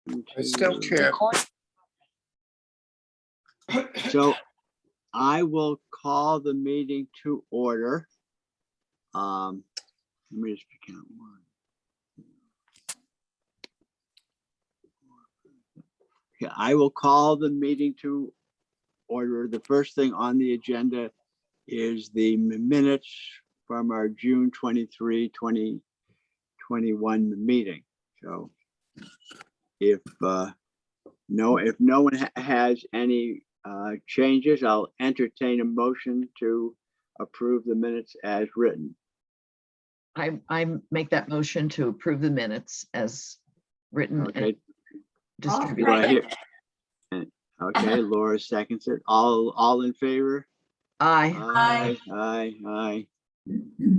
I still can't. So I will call the meeting to order. Let me just count one. Okay, I will call the meeting to order. The first thing on the agenda is the minutes from our June 23, 2021 meeting. So if no one has any changes, I'll entertain a motion to approve the minutes as written. I make that motion to approve the minutes as written and Okay. distributed. Do I hear? Okay, Laura seconds it. All in favor? Aye. Aye.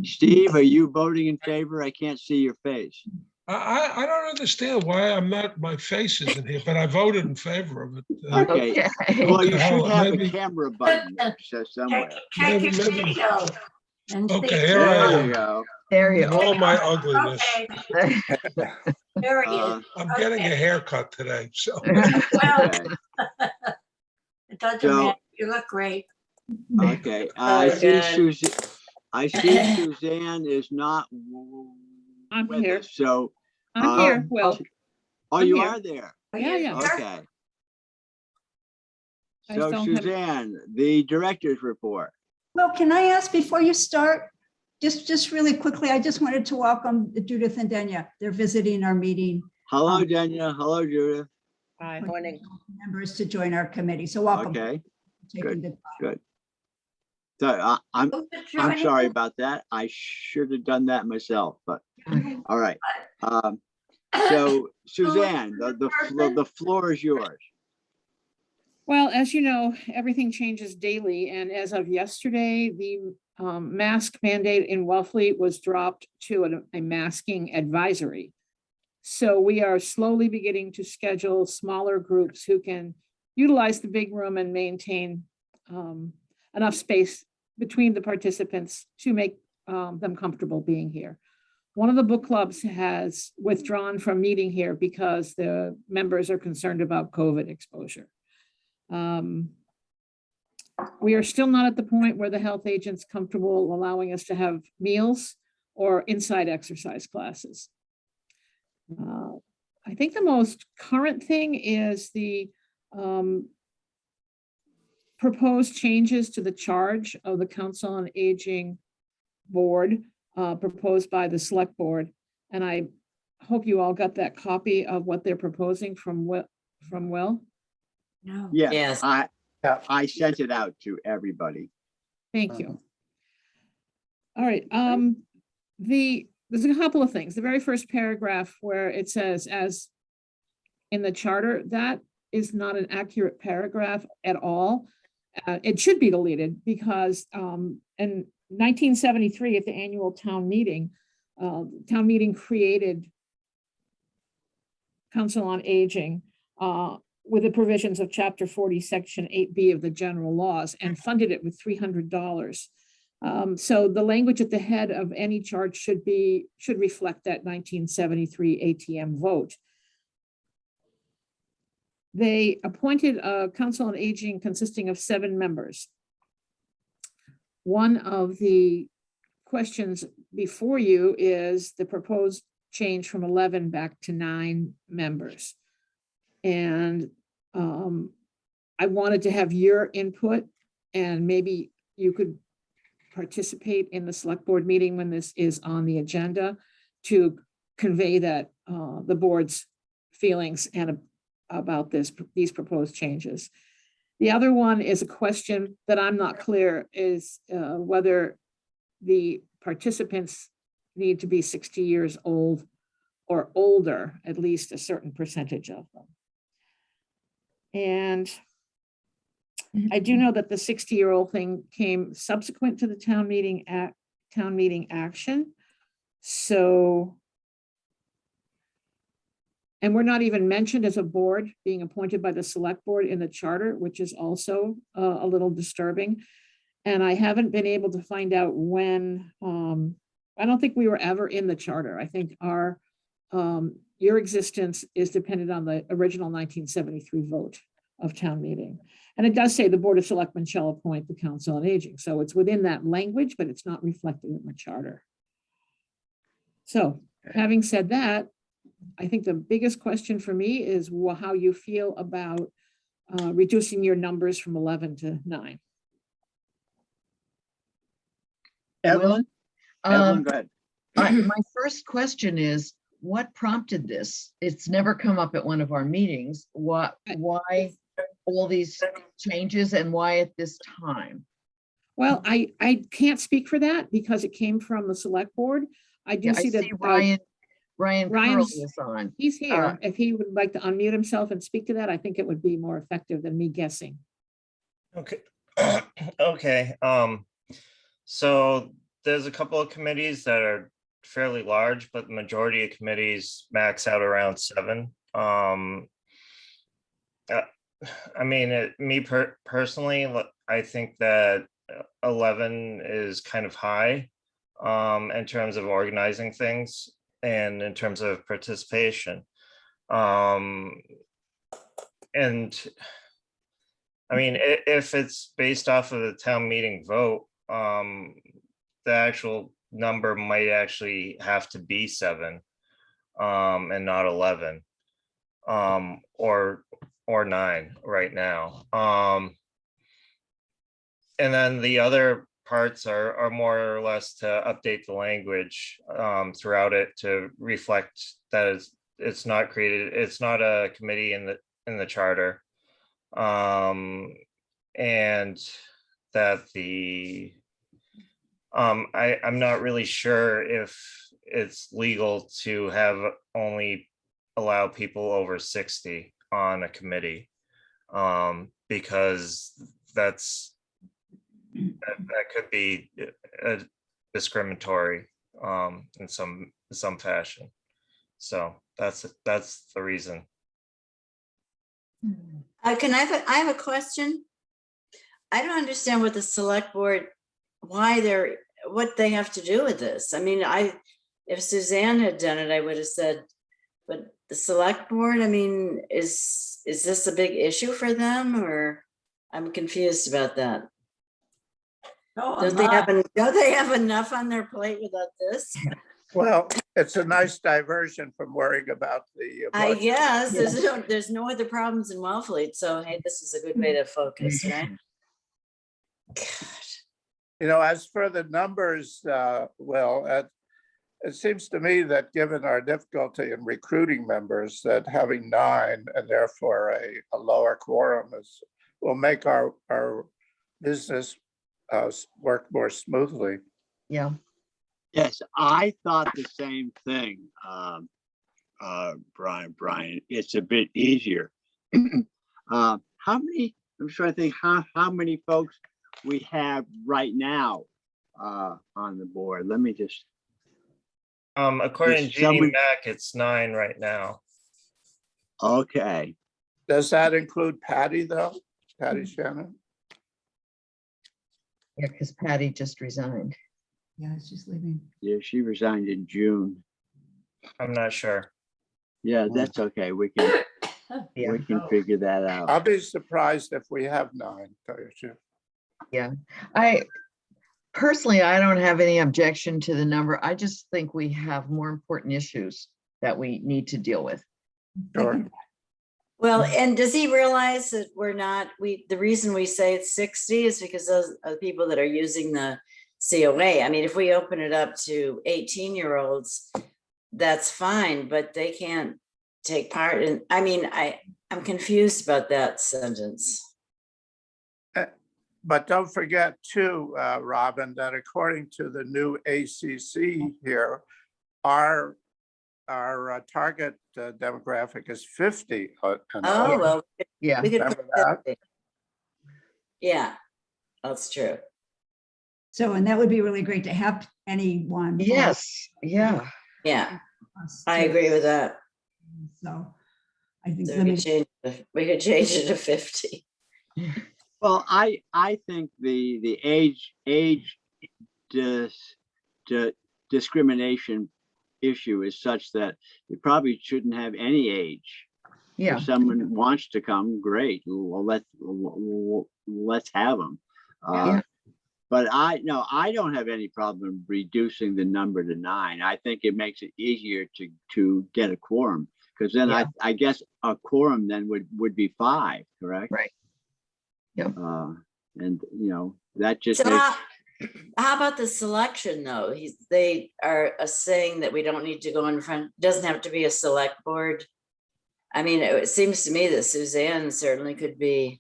Steve, are you voting in favor? I can't see your face. I don't understand why I'm not, my face isn't here, but I voted in favor of it. Okay. Well, you should have a Maybe- camera button that says somewhere. Check Maybe- your maybe- video. and see. Okay, here I There am. you go. There you In all my ugliness. Okay, there he is. I'm getting a haircut today, so. Well, Okay. it doesn't So- matter. You look great. Okay, I see good. Suzanne is not I'm with here. us, so. I'm here, Will. Oh, I'm you here. are there. Yeah, yeah. Okay. I So don't have- Suzanne, the director's report. Well, can I ask before you start, just really quickly, I just wanted to welcome Judith and Danya. They're visiting our meeting. Hello, Danya. Hello, Judith. Hi. Morning. Members to join our committee. So welcome. Okay, Taking the time. good. So I'm Who's joining sorry us? about that. I should have done that myself, but all right. So Suzanne, the floor is yours. Well, as you know, everything changes daily, and as of yesterday, the mask mandate in Wellfleet was dropped to a masking advisory. So we are slowly beginning to schedule smaller groups who can utilize the big room and maintain enough space between the participants to make them comfortable being here. One of the book clubs has withdrawn from meeting here because the members are concerned about COVID exposure. We are still not at the point where the health agent's comfortable allowing us to have meals or inside exercise classes. I think the most current thing is the proposed changes to the charge of the Council on Aging Board proposed by the Select Board. And I hope you all got that copy of what they're proposing from Will. No. Yeah, Yes. I sent it out to everybody. Thank you. All right, there's a couple of things. The very first paragraph where it says, as in the charter, that is not an accurate paragraph at all. It should be deleted because in 1973 at the annual town meeting created Council on Aging with the provisions of Chapter 40, Section 8B of the general laws and funded it with $300. So the language at the head of any charge should reflect that 1973 ATM vote. They appointed a Council on Aging consisting of 7 members. One of the questions before you is the proposed change from 11 back to 9 members. And I wanted to have your input, and maybe you could participate in the select board meeting when this is on the agenda to convey that the board's feelings and about these proposed changes. The other one is a question that I'm not clear is whether the participants need to be 60 years old or older, at least a certain percentage of them. And I do know that the 60-year-old thing came subsequent to the town meeting action. So, and we're not even mentioned as a board being appointed by the select board in the charter, which is also a little disturbing. And I haven't been able to find out when, I don't think we were ever in the charter. I think our your existence is dependent on the original 1973 vote of town meeting. And it does say the Board of Selectmen shall appoint the Council on Aging. So it's within that language, but it's not reflected in the charter. So having said that, I think the biggest question for me is how you feel about reducing your numbers from 11 to 9. Evelyn, Evelyn, Um, go ahead. my first question is, what prompted this? It's never come up at one of our meetings. Why all these changes and why at this time? Well, I can't speak for that because it came from the select board. I do Yeah, see that Ryan Curl Ryan's- is on. he's here. If he would like to unmute himself and speak to that, I think it would be more effective than me guessing. Okay. Okay. So there's a couple of committees that are fairly large, but the majority of committees max out around 7. I mean, personally, I think that 11 is kind of high in terms of organizing things and in terms of participation. And I mean, if it's based off of the town meeting vote, the actual number might actually have to be 7 and not 11 or 9 right now. And then the other parts are more or less to update the language throughout it to reflect that it's not created, it's not a committee in the charter. And that I'm not really sure if it's legal to have only allow people over 60 on a committee, because that could be discriminatory in some fashion. So that's the reason. I have a question. I don't understand what the select board, what they have to do with this. I mean, if Suzanne had done it, I would have said, but the select board, I mean, is this a big issue for them, or I'm confused about that? Don't they have enough on their plate without this? Well, it's a nice diversion from worrying about the. I budget. guess there's no other problems in Wellfleet, so hey, this is a good way to focus, right? You know, as for the numbers, it seems to me that given our difficulty in recruiting members, that having 9 and therefore a lower quorum will make our business work more smoothly. Yeah. Yes, I thought the same thing, Brian. It's a bit easier. How many? I'm trying to think how many folks we have right now on the board. Let me just. According to Jeannie Mac, it's 9 right now. Okay. Does that include Patty though? Patty Shannon? Yeah, because Patty just resigned. Yeah, she's leaving. Yeah, she resigned in June. I'm not sure. Yeah, that's okay. We can figure that out. I'll be surprised if we have 9, tell you the truth. Yeah, I don't have any objection to the number. I just think we have more important issues that we need to deal with. Sure. Well, and does he realize that the reason we say it's 60 is because those are the people that are using the COA. I mean, if we open it up to 18-year-olds, that's fine, but they can't take part in, I mean, I'm confused about that sentence. But don't forget too, Robin, that according to the new ACC here, our target demographic is 50. And Oh, older. well, Yeah. we could put Remember that? 50. Yeah, that's true. So, and that would be really great to have anyone. Yes, yeah. Yeah, us I to- agree with that. So I think, So let me, we could change it to 50. Well, I think the age discrimination issue is such that you probably shouldn't have any age. Yeah, If someone wants to come, great. Well, let's have them. Yeah. But I don't have any problem reducing the number to 9. I think it makes it easier to get a quorum, because then Yeah. I guess a quorum then would be 5, correct? Right. Yep. And that just So makes, how about the selection though? They are saying that we don't need to go in front, doesn't have to be a select board. I mean, it seems to me that Suzanne certainly could be,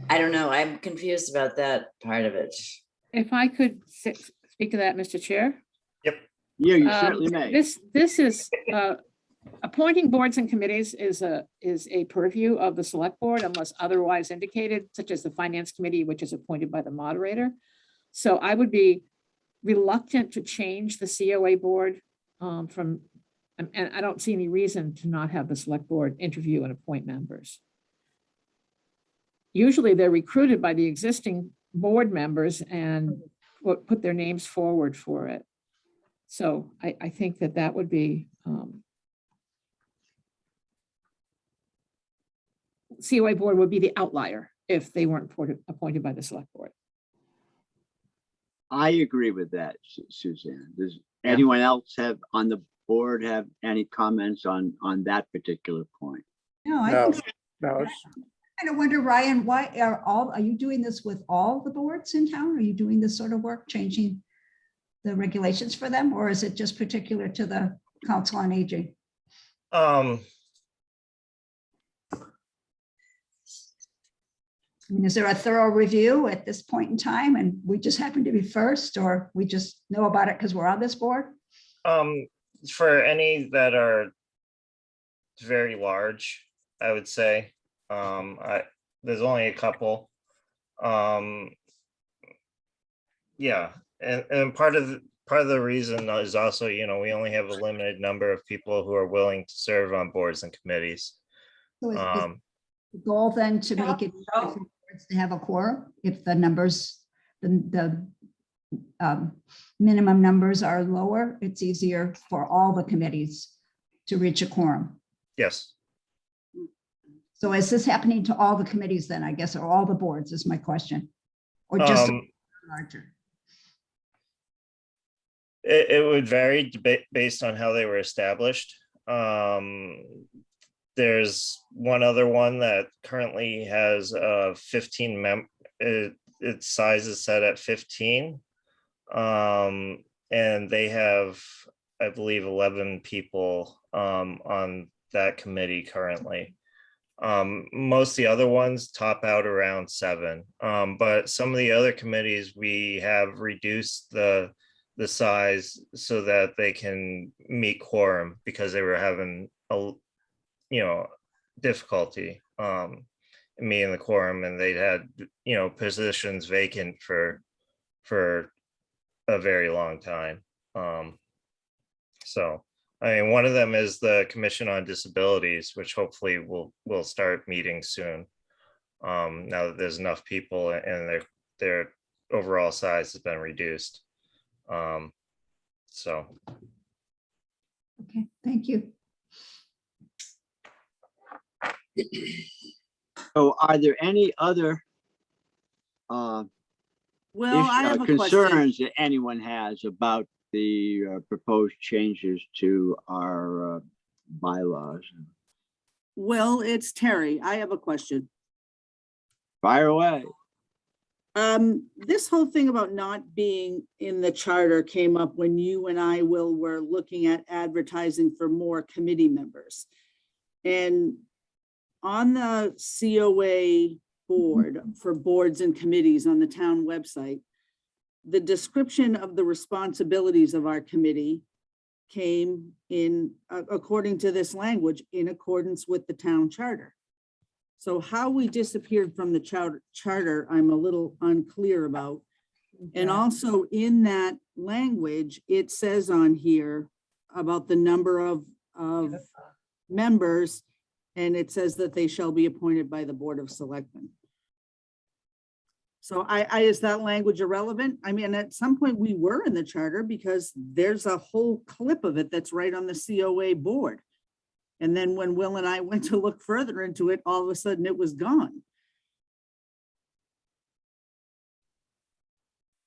I don't know, I'm confused about that part of it. If I could speak to that, Mr. Chair? yeah, you Um, certainly may. This is, appointing boards and committees is a purview of the select board unless otherwise indicated, such as the finance committee, which is appointed by the moderator. So I would be reluctant to change the COA board from, and I don't see any reason to not have the select board interview and appoint members. Usually they're recruited by the existing board members and put their names forward for it. So I think that would be, COA board would be the outlier if they weren't appointed by the select board. I agree with that, Suzanne. Does Yeah. anyone else on the board have any comments on that particular point? No, I No, think, no, it's, I kind of wonder, Ryan, why are you doing this with all the boards in town? Are you doing this sort of work, changing the regulations for them, or is it just particular to the Council on Aging? I mean, is there a thorough review at this point in time and we just happen to be first, or we just know about it because we're on this board? For any that are very large, I would say, there's only a couple. Yeah, and part of the reason is also, we only have a limited number of people who are willing to serve on boards and committees. So is the goal then to make it easier for boards to have a quorum if the numbers, the minimum numbers are lower, it's easier for all the committees to reach a quorum. Yes. So is this happening to all the committees then, I guess, or all the boards is my question? Or just larger? It would vary based on how they were established. There's one other one that currently has 15 its size is set at 15. And they have, I believe, 11 people on that committee currently. Most of the other ones top out around 7. But some of the other committees, we have reduced the size so that they can meet quorum because they were having difficulty meeting the quorum, and they'd had positions vacant for a very long time. So I mean, one of them is the Commission on Disabilities, which hopefully will start meeting soon. Now that there's enough people and their overall size has been reduced. So. Okay, thank you. So are there any other Well, I have a question. concerns that anyone has about the proposed changes to our bylaws? Well, it's Terry. I have a question. Fire away. This whole thing about not being in the charter came up when you and I, Will, were looking at advertising for more committee members. And on the COA board for boards and committees on the town website, the description of the responsibilities of our committee came in, according to this language, in accordance with the town charter. So how we disappeared from the charter, I'm a little unclear about. And also in that language, it says on here about the number of members, and it says that they shall be appointed by the Board of Selectmen. So is that language irrelevant? I mean, at some point we were in the charter because there's a whole clip of it that's right on the COA board. And then when Will and I went to look further into it, all of a sudden it was gone.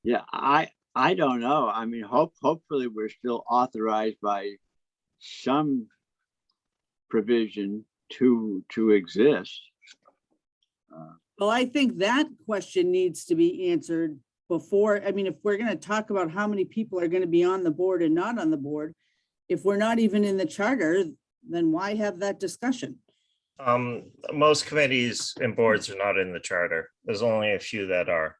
Yeah, I don't know. I mean, hopefully we're still authorized by some provision to exist. Well, I think that question needs to be answered before, I mean, if we're going to talk about how many people are going to be on the board and not on the board, if we're not even in the charter, then why have that discussion? Most committees and boards are not in the charter. There's only a few that are.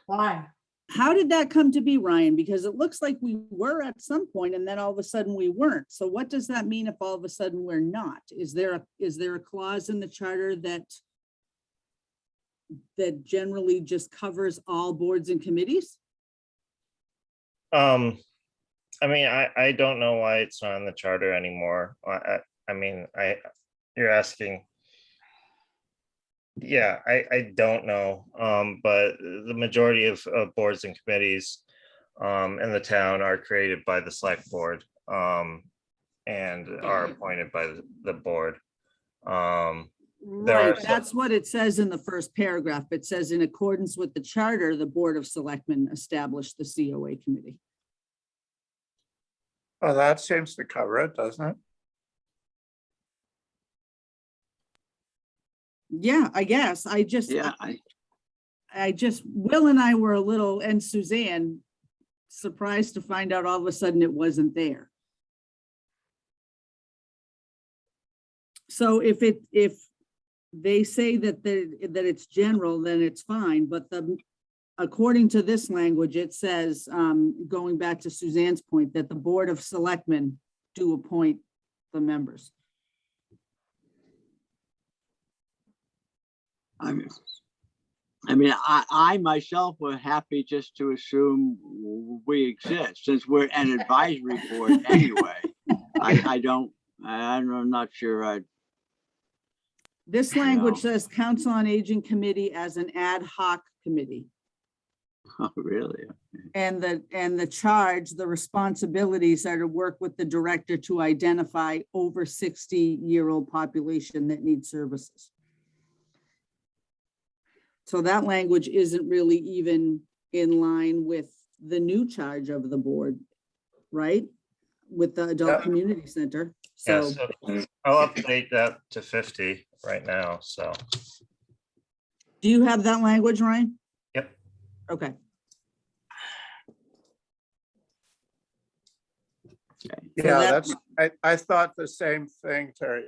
Why? How did that come to be, Ryan? Because it looks like we were at some point and then all of a sudden we weren't. So what does that mean if all of a sudden we're not? Is there a clause in the charter that generally just covers all boards and committees? I mean, I don't know why it's not in the charter anymore. I mean, you're asking. Yeah, I don't know. But the majority of boards and committees in the town are created by the select board and are appointed by the board. Right, that's what it says in the first paragraph. It says in accordance with the charter, the Board of Selectmen established the COA committee. Well, that seems to cover it, doesn't it? Yeah, I guess. Yeah, I just, Will and I were a little, and Suzanne, surprised to find out all of a sudden it wasn't there. So if they say that it's general, then it's fine, but according to this language, it says, going back to Suzanne's point, that the Board of Selectmen do appoint the members. I mean, I myself were happy just to assume we exist since we're an advisory board anyway. I'm not sure. This language says Council on Aging Committee as an ad hoc committee. Oh, really? And the charge, the responsibilities are to work with the director to identify over 60-year-old population that needs services. So that language isn't really even in line with the new charge of the board, right? With the Adult Community Center. Yeah, So so I'll update that to 50 right now, so. do you have that language, Ryan? Yep. Okay. Yeah, I thought the same thing, Terry.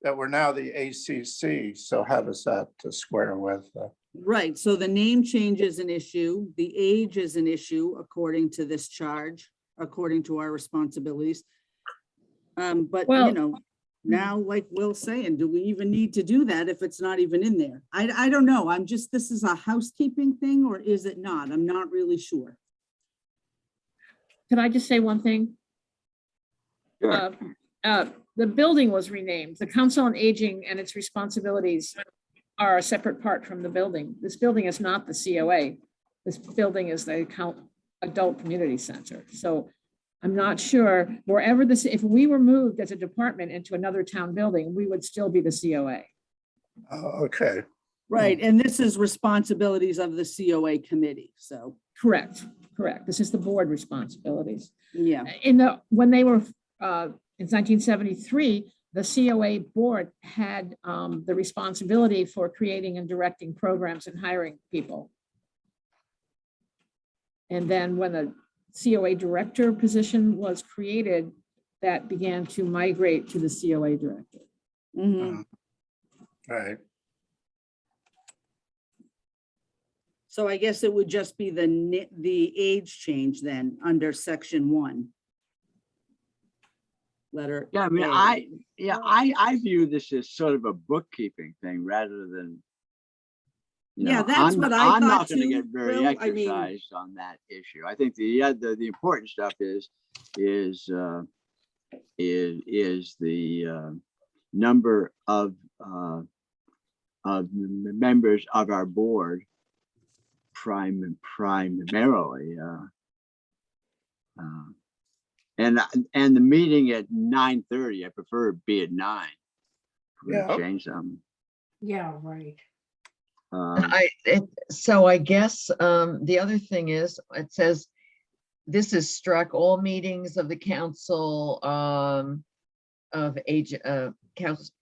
That we're now the ACC, so how does that square with? Right, so the name change is an issue, the age is an issue according to this charge, according to our responsibilities. But Well- you know, now like Will's saying, do we even need to do that if it's not even in there? I don't know, this is a housekeeping thing or is it not? I'm not really sure. Can I just say one thing? Sure. The building was renamed. The Council on Aging and its responsibilities are a separate part from the building. This building is not the COA. This building is the Adult Community Center. So I'm not sure wherever this, if we were moved as a department into another town building, we would still be the COA. Oh, okay. Right, and this is responsibilities of the COA committee, so, Correct. This is the board responsibilities. yeah. When they were, in 1973, the COA board had the responsibility for creating and directing programs and hiring people. And then when the COA director position was created, that began to migrate to the COA director. Mhm. Right. So I guess it would just be the age change then under section 1. Letter. Yeah, I mean, A. I view this as sort of a bookkeeping thing rather than. Yeah, that's what I I'm not thought going to too, get very Will. I mean- exercised on that issue. I think the important stuff is the number of of the members of our board primarily. And the meeting at 9:30, I prefer it be at 9. We're gonna Yeah. change them. Yeah, right. So I guess the other thing is, it says, this is struck, all meetings of the council of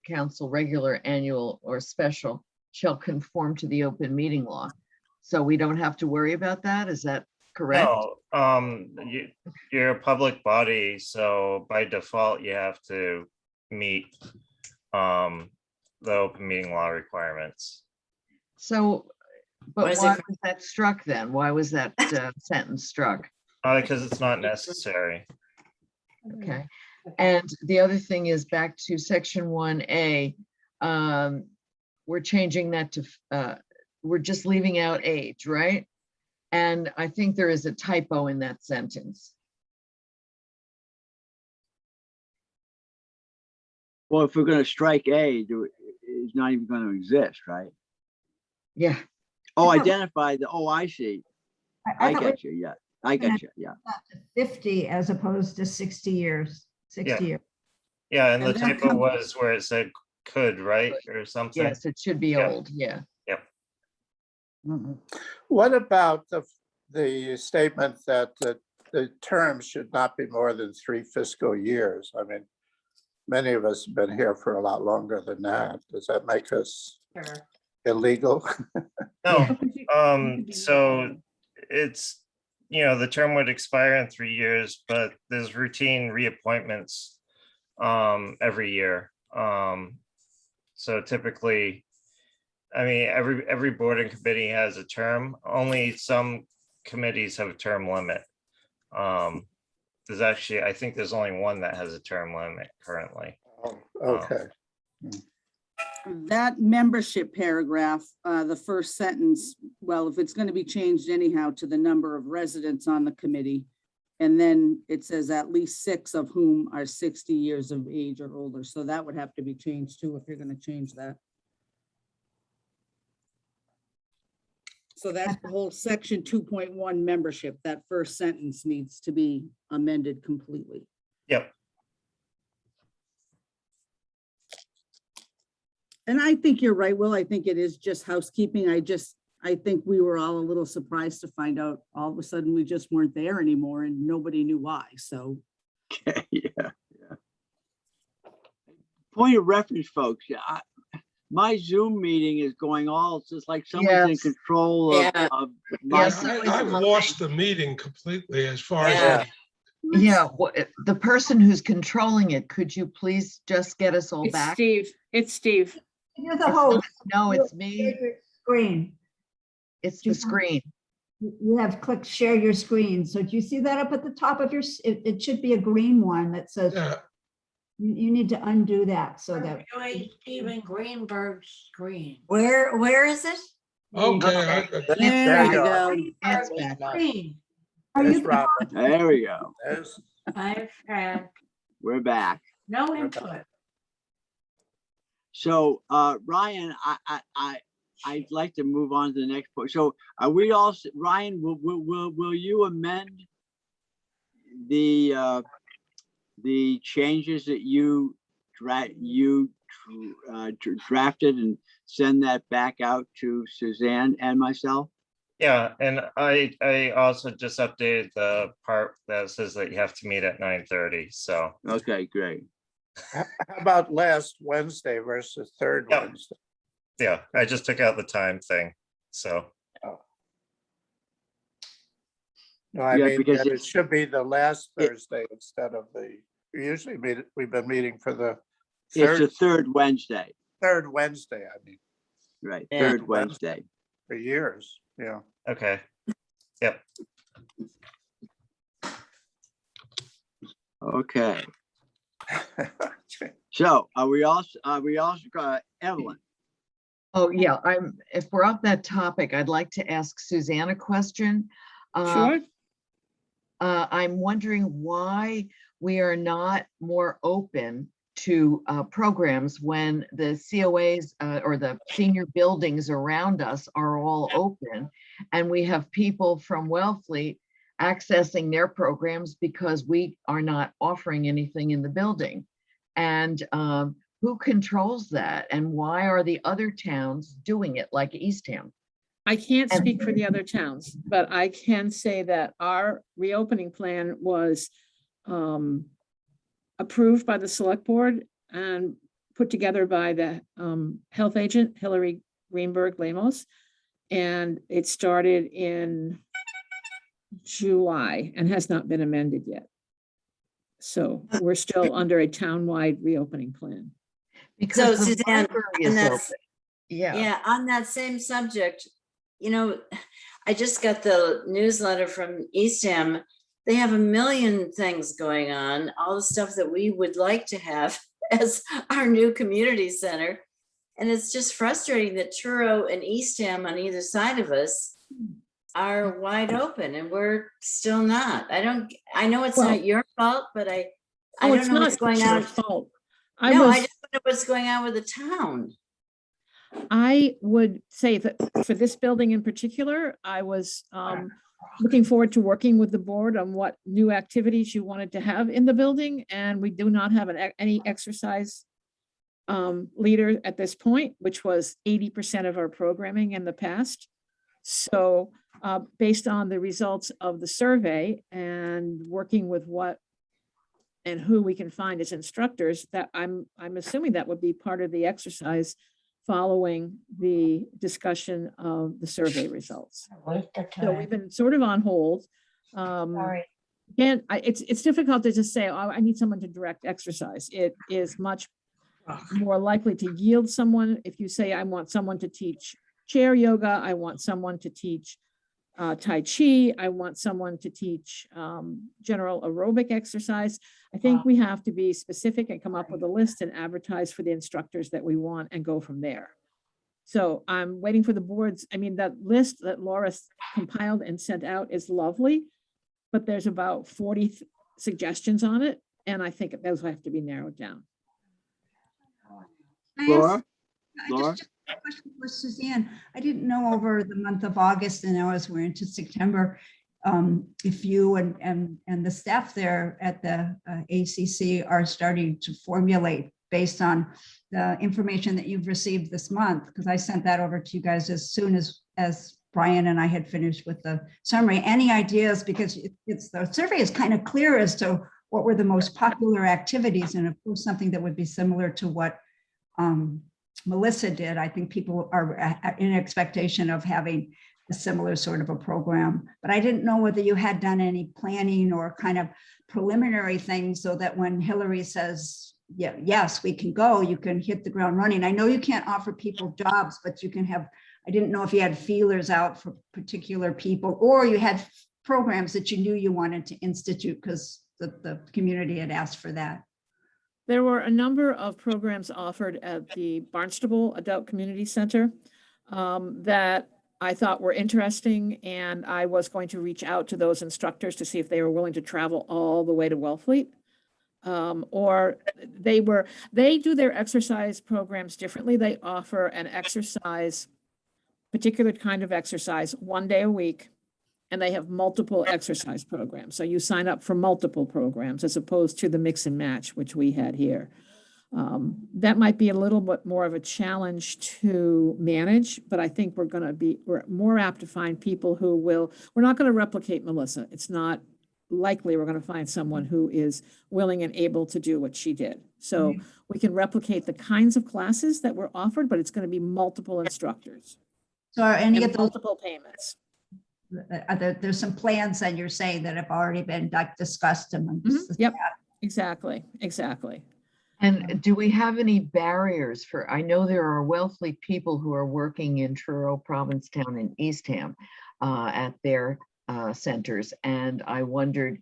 council, regular, annual, or special, shall conform to the open meeting law. So we don't have to worry about that, is that correct? No, you're a public body, so by default, you have to meet the open meeting law requirements. So, Why but is it why cr- was that struck then? Why was that sentence struck? Because it's not necessary. Okay, and the other thing is back to section 1A. We're changing that to, we're just leaving out age, right? And I think there is a typo in that sentence. Well, if we're gonna strike A, it's not even gonna exist, right? Yeah, Oh, thought- identify the, oh, I see. I thought we get you, yeah. I get you, yeah. got to 50 as opposed to 60 years, 60 Yeah. years. Yeah, and the And that typo comes- was where it said could, right, or something? yes, it should be Yeah. old, yeah. Yep. What about the statement that the term should not be more than 3 fiscal years? I mean, many of us have been here for a lot longer than that. Does that make us illegal? No, so it's, the term would expire in 3 years, but there's routine reappointments every year. So typically, I mean, every board and committee has a term. Only some committees have a term limit. There's actually, I think there's only one that has a term limit currently. Oh, okay. That membership paragraph, the first sentence, well, if it's going to be changed anyhow to the number of residents on the committee, and then it says at least 6 of whom are 60 years of age or older. So that would have to be changed too, if you're going to change that. So that's the whole section 2.1 membership. That first sentence needs to be amended completely. Yep. And I think you're right, Will. I think it is just housekeeping. I think we were all a little surprised to find out all of a sudden we just weren't there anymore and nobody knew why. So Yeah. Point of reference, folks, my Zoom meeting is going all, it's just like someone's in Yes. control of, Yeah. of my. Yes, I've lost the meeting completely as far Yeah. as, yeah, the person who's controlling it, could you please just get us all It's back? Steve. It's Steve. You're the host. No, it's Share me, your Screen. it's the screen. You have clicked share your screen. So do you see that up at the top of your, it should be a green one that says, yeah, you need to undo that so that. Stephen Greenberg's screen. Where is it? okay. There you go. It's back. Screen. Are There's you, Robin. There we go. There's- I've had We're back. no input. So, Ryan, I'd like to move on to the next point. So are we all, Ryan, will you amend the changes that you drafted and send that back out to Suzanne and myself? Yeah, and I also just updated the part that says that you have to meet at 9:30, so. Okay, great. How about last Wednesday versus third Yeah. Wednesday? Yeah, I just took out the time thing, so. No, I Yeah, mean, because that it it's- should be the last Thursday instead of usually we've been meeting for the It's the third Wednesday, third Wednesday, I mean, right? Yeah. Third Wednesday. for years, yeah. Okay. Yep. Okay, so are we also Evelyn? Oh, yeah, if we're off that topic, I'd like to ask Suzanne a question. Sure. I'm wondering why we are not more open to programs when the COAs or the senior buildings around us are all open, and we have people from Wellfleet accessing their programs because we are not offering anything in the building. And who controls that? And why are the other towns doing it like Eastham? I can't And- speak for the other towns, but I can say that our reopening plan was approved by the select board and put together by the health agent, Hillary Greenberg Lamos. And it started in July and has not been amended yet. So we're still under a townwide reopening plan. Because the Suzanne, library and is that's- open. Yeah. Yeah, on that same subject, I just got the newsletter from Eastham. They have a million things going on, all the stuff that we would like to have as our new community center. And it's just frustrating that Truro and Eastham on either side of us are wide open and we're still not. I know it's Well- not your fault, but I Oh, don't it's know not what's going your on. fault. No, I just wonder what's going on with the town. I would say that for this building in particular, I was looking forward to working with the board on what new activities you wanted to have in the building. And we do not have any exercise leader at this point, which was 80% of our programming in the past. So based on the results of the survey and working with what and who we can find as instructors, that I'm assuming that would be part of the exercise following the discussion of the survey results. Waste of So we've been sort of on hold. Sorry. And it's difficult to just say, oh, I need someone to direct exercise. It is much more likely to yield someone if you say, I want someone to teach chair yoga, I want someone to teach Tai Chi, I want someone to teach general aerobic exercise. I think we have to be specific and come up with a list and advertise for the instructors that we want and go from there. So I'm waiting for the boards. I mean, that list that Laura compiled and sent out is lovely, but there's about 40 suggestions on it. And I think those have to be narrowed down. Can I ask- Laura? I Laura? just a question for Suzanne. I didn't know over the month of August and now as we're into September, if you and the staff there at the ACC are starting to formulate based on the information that you've received this month, because I sent that over to you guys as soon as Brian and I had finished with the summary. Any ideas? Because it's the survey is kind of clear as to what were the most popular activities, and of course something that would be similar to what Melissa did. I think people are in expectation of having a similar sort of a program, but I didn't know whether you had done any planning or kind of preliminary things so that when Hillary says, yeah, yes, we can go, you can hit the ground running. I know you can't offer people jobs, but you can have, I didn't know if you had feelers out for particular people or you had programs that you knew you wanted to institute because the community had asked for that. There were a number of programs offered at the Barnstable Adult Community Center that I thought were interesting, and I was going to reach out to those instructors to see if they were willing to travel all the way to Wellfleet. Or they do their exercise programs differently. They offer an exercise, particular kind of exercise, 1 day a week. And they have multiple exercise programs. So you sign up for multiple programs as opposed to the mix and match, which we had here. That might be a little bit more of a challenge to manage, but I think we're more apt to find people who we're not going to replicate Melissa. It's not likely we're going to find someone who is willing and able to do what she did. So we can replicate the kinds of classes that were offered, but it's going to be multiple instructors So are any and of those, multiple payments. there's some plans that you're saying that have already been discussed among. Yep, exactly. And do we have any barriers for, I know there are Wellfleet people who are working in Truro, Provincetown and Eastham at their centers. And I wondered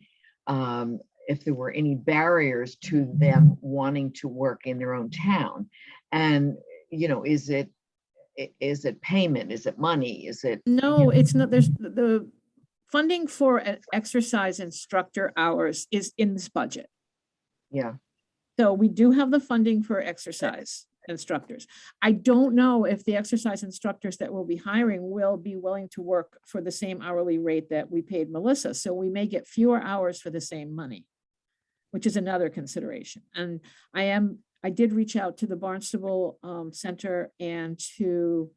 if there were any barriers to them wanting to work in their own town. And, is it payment? Is it money? Is it? No, it's not. There's the funding for an exercise instructor hours is in this budget. Yeah. So we do have the funding for exercise instructors. I don't know if the exercise instructors that we'll be hiring will be willing to work for the same hourly rate that we paid Melissa. So we may get fewer hours for the same money, which is another consideration. And I did reach out to the Barnstable Center and to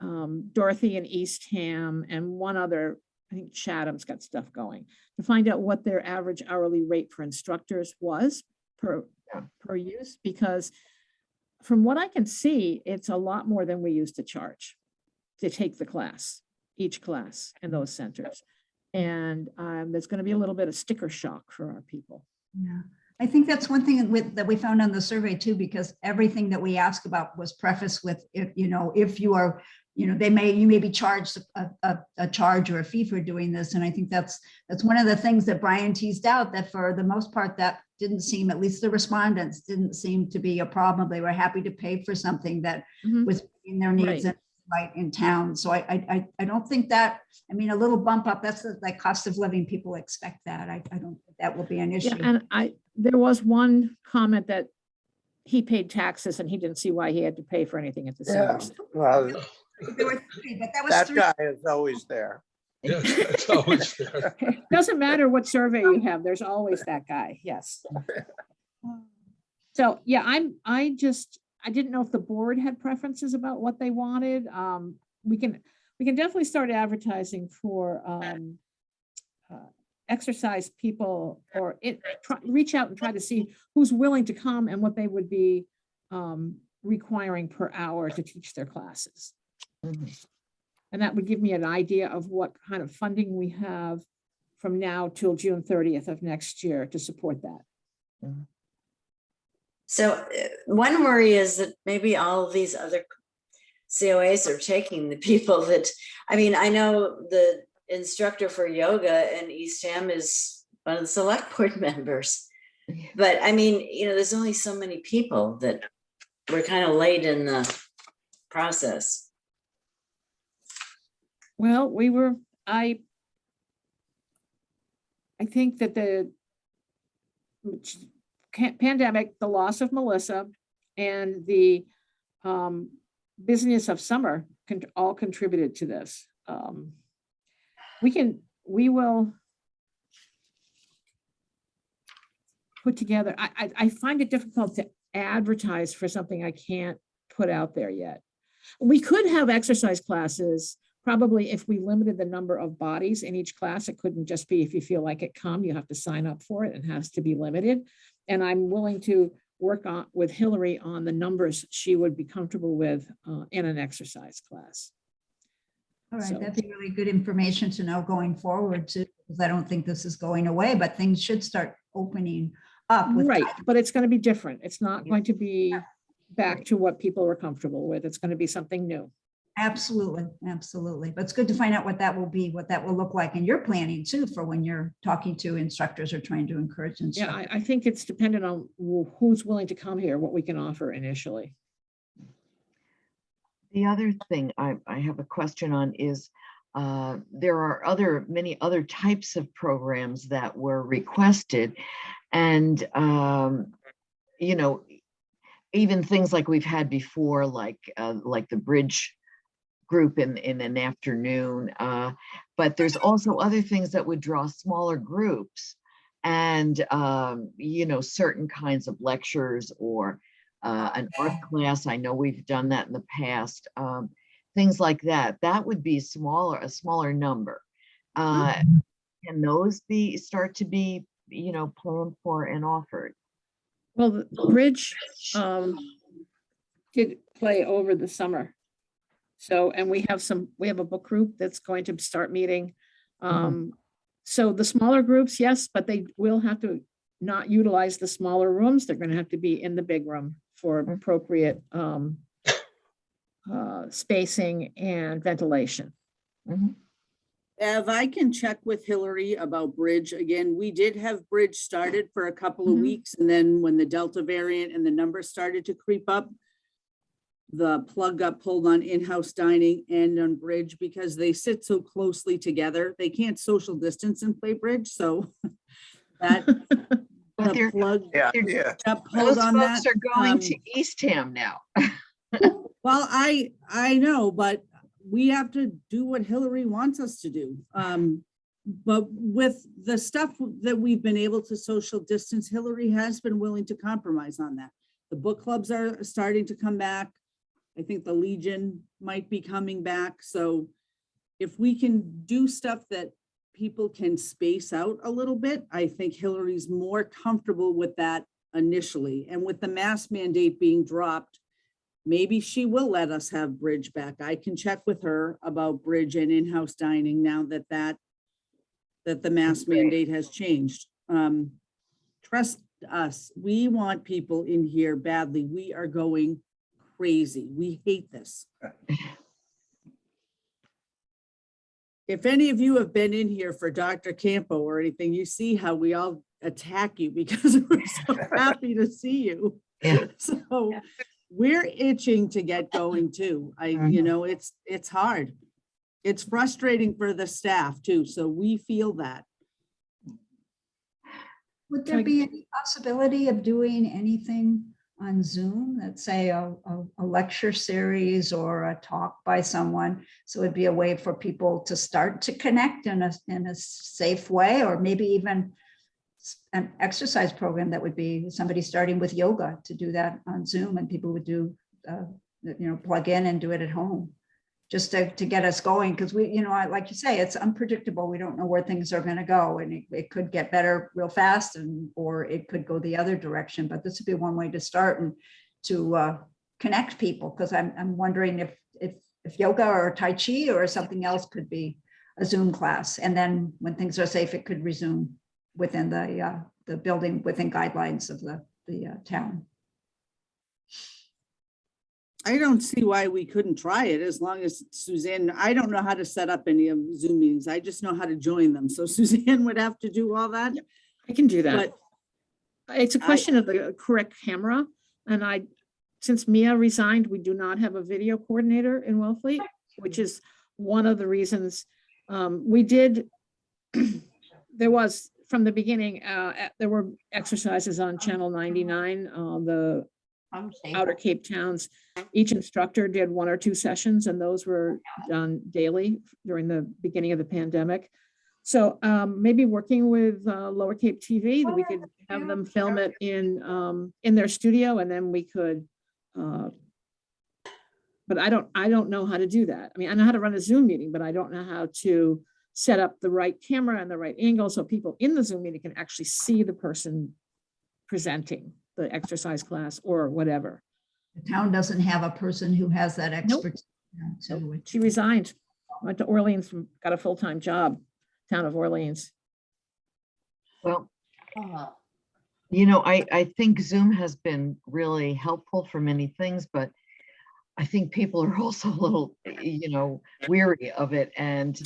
Dorothy in Eastham and one other, I think Chatham's got stuff going, to find out what their average hourly rate for instructors was per use, because from what I can see, it's a lot more than we used to charge to take the class, each class in those centers. And there's going to be a little bit of sticker shock for our people. Yeah, I think that's one thing that we found on the survey too, because everything that we asked about was prefaced with, if you are, you may be charged a charge or a fee for doing this. And I think that's one of the things that Brian teased out, that for the most part, that didn't seem, at least the respondents didn't seem to be a problem. They were happy to pay for something that was in their needs and right in town. So I don't think that, I mean, a little bump up, that's the cost of living. People expect that. I don't think that will be an issue. Yeah, and there was one comment that he paid taxes and he didn't see why he had to pay for anything at the Yeah, center. well, There were three, but that was that three. guy is always there. Yes, that's always fair. Doesn't matter what survey you have, there's always that guy, yes. So, yeah, I didn't know if the board had preferences about what they wanted. We can definitely start advertising for exercise people, or reach out and try to see who's willing to come and what they would be requiring per hour to teach their classes. And that would give me an idea of what kind of funding we have from now till June 30th of next year to support that. So one worry is that maybe all of these other COAs are taking the people that, I mean, I know the instructor for yoga in Eastham is one of the select board members. But I mean, there's only so many people that we're kind of late in the process. Well, I think that the pandemic, the loss of Melissa, and the business of summer all contributed to this. We will put together, I find it difficult to advertise for something I can't put out there yet. We could have exercise classes. Probably if we limited the number of bodies in each class, it couldn't just be if you feel like it, come, you have to sign up for it. It has to be limited. And I'm willing to work with Hillary on the numbers she would be comfortable with in an exercise class. All right, So- that'd be really good information to know going forward too, because I don't think this is going away, but things should start opening up. Right, but it's going to be different. It's not going to be back to what people are comfortable with. It's going to be something new. Absolutely, absolutely. But it's good to find out what that will be, what that will look like. And you're planning too for when you're talking to instructors or trying to encourage Yeah, instructors. I think it's dependent on who's willing to come here, what we can offer initially. The other thing I have a question on is there are many other types of programs that were requested, and even things like we've had before, like the bridge group in an afternoon, but there's also other things that would draw smaller groups, and certain kinds of lectures or an art class. I know we've done that in the past. Things like that. That would be a smaller number. Can those start to be planned for and offered? Well, the bridge did play over the summer. So, and we have a book group that's going to start meeting. So the smaller groups, yes, but they will have to not utilize the smaller rooms. They're going to have to be in the big room for appropriate spacing and ventilation. Ev, I can check with Hillary about Bridge. Again, we did have Bridge started for a couple of weeks, and then when the Delta variant and the numbers started to creep up, the plug got pulled on in-house dining and on Bridge because they sit so closely together. They can't social distance and play Bridge, so that. But But they're, plug, Yeah, they're- yeah. hold those on folks that. are going to Eastham now. Well, I know, but we have to do what Hillary wants us to do. But with the stuff that we've been able to social distance, Hillary has been willing to compromise on that. The book clubs are starting to come back. I think the Legion might be coming back. So if we can do stuff that people can space out a little bit, I think Hillary's more comfortable with that initially. And with the mask mandate being dropped, maybe she will let us have Bridge back. I can check with her about Bridge and in-house dining now that the mask mandate has changed. Trust us, we want people in here badly. We are going crazy. We hate this. If any of you have been in here for Dr. Campo or anything, you see how we all attack you because we're so happy to see you. Yeah. So we're itching to get going too. You know, it's hard. It's frustrating for the staff too. So we feel that. Would there be any possibility of doing anything on Zoom, let's say a lecture series or a talk by someone? So it'd be a way for people to start to connect in a safe way, or maybe even an exercise program that would be somebody starting with yoga to do that on Zoom, and people would do, plug in and do it at home, just to get us going. Because we, like you say, it's unpredictable. We don't know where things are going to go, and it could get better real fast, or it could go the other direction. But this would be one way to start and to connect people. Because I'm wondering if yoga or Tai Chi or something else could be a Zoom class, and then when things are safe, it could resume within the building, within guidelines of the town. I don't see why we couldn't try it, as long as Suzanne, I don't know how to set up any of Zoom meetings. I just know how to join them. So Suzanne would have to do all that. I can do that. But It's a question of the correct camera. And since Mia resigned, we do not have a video coordinator in Wellfleet, which is one of the reasons we did. There was, from the beginning, there were exercises on Channel 99, the Outer Cape towns. Each instructor did 1 or 2 sessions, and those were done daily during the beginning of the pandemic. So maybe working with Lower Cape TV, that we could have them film it in their studio, and then we could. But I don't know how to do that. I mean, I know how to run a Zoom meeting, but I don't know how to set up the right camera and the right angle so people in the Zoom meeting can actually see the person presenting the exercise class or whatever. The town doesn't have a person who has that expertise. Nope. She resigned, went to Orleans, and got a full-time job, town of Orleans. Well, I think Zoom has been really helpful for many things, but I think people are also a little, weary of it. And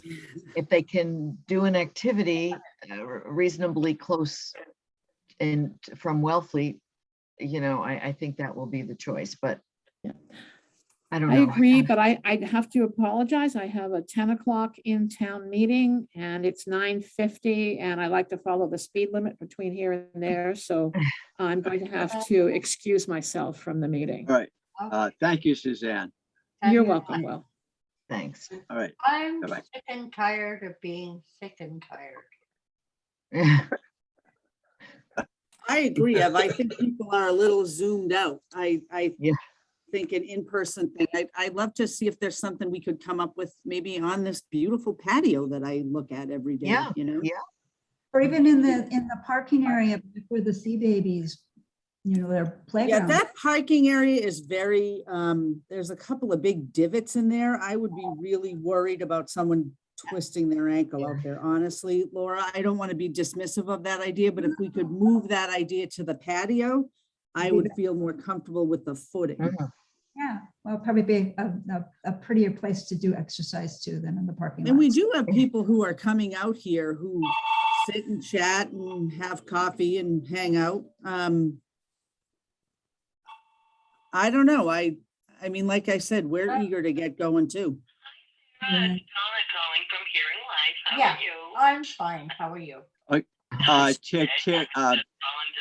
if they can do an activity reasonably close from Wellfleet, I think that will be the choice, but yeah. I don't I know. agree, but I'd have to apologize. I have a 10 o'clock in town meeting and it's 9:50, and I like to follow the speed limit between here and there. So I'm going to have to excuse myself from the meeting. All right. Thank you, Suzanne. You're welcome, Will. Thanks. All right. I'm Bye-bye. sick and tired of being sick and tired. I agree, Ev. I think people are a little zoomed out. I Yeah. think an in-person thing. I'd love to see if there's something we could come up with, maybe on this beautiful patio that I look at every day, Yeah, Yeah. Or even in the parking area where the sea babies, their Yeah, playground. that parking area is very, there's a couple of big divots in there. I would be really worried about someone twisting their ankle out there. Honestly, Laura, I don't want to be dismissive of that idea, but if we could move that idea to the patio, I would feel more comfortable with the footing. Yeah, well, probably be a prettier place to do exercise too than in the parking lot. And we do have people who are coming out here who sit and chat and have coffee and hang out. I don't know. I mean, like I said, we're eager to get going too. Yeah. Donna calling from Hearing Life. How Yeah. are you? I'm fine. How are you? Chair, Calling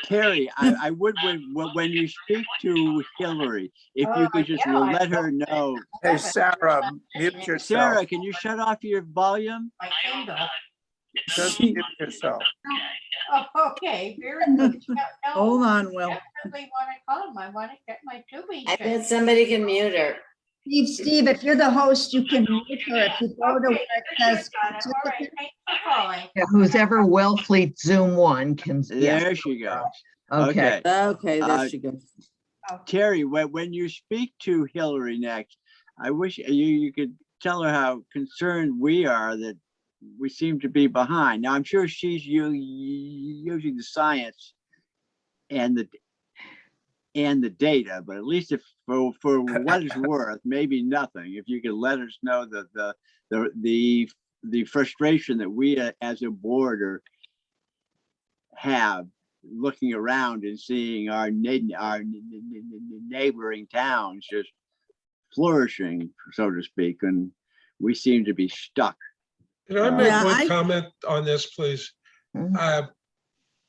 to Terry, I would, when you speak to Hillary, if you could just let her know. Hey, Sarah, mute yourself. Sarah, can you shut off your volume? My Kindle. Just mute yourself. Oh, okay, very good. No, Hold no, on, Will. definitely want to come. I want to get my tubing. I bet checked. somebody can mute her. Steve, if you're the host, you can mute her if you go to where Okay, it there says. she got it. All right, thanks for calling. Yeah, who's ever Wellfleet Zoom one can, yes, There she goes. okay. Okay, there Uh, she goes. Terry, when you speak to Hillary next, I wish you could tell her how concerned we are that we seem to be behind. Now, I'm sure she's using the science and the data, but at least if for what it's worth, maybe nothing. If you could let us know the frustration that we as a board have looking around and seeing our neighboring towns just flourishing, so to speak, and we seem to be stuck. Can I make Yeah, one comment on this, please? Mhm.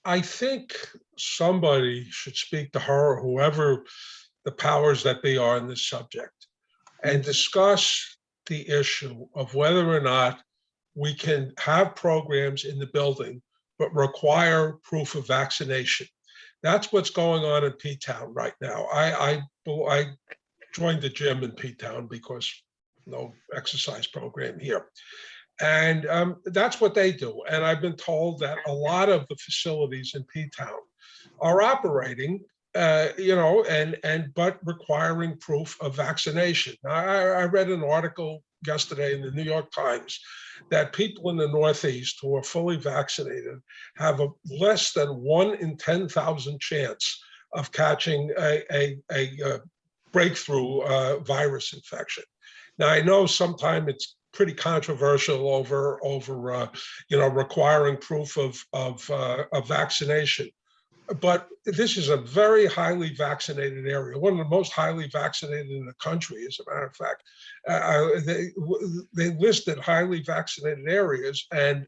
I think somebody should speak to her or whoever the powers that be are in this subject and discuss the issue of whether or not we can have programs in the building, but require proof of vaccination. That's what's going on in P-Town right now. I joined the gym in P-Town because no exercise program here. And that's what they do. And I've been told that a lot of the facilities in P-Town are operating, but requiring proof of vaccination. Now, I read an article yesterday in the New York Times that people in the Northeast who are fully vaccinated have a less than 1 in 10,000 chance of catching a breakthrough virus infection. Now, I know sometimes it's pretty controversial over requiring proof of vaccination. But this is a very highly vaccinated area, one of the most highly vaccinated in the country, as a matter of fact. They listed highly vaccinated areas, and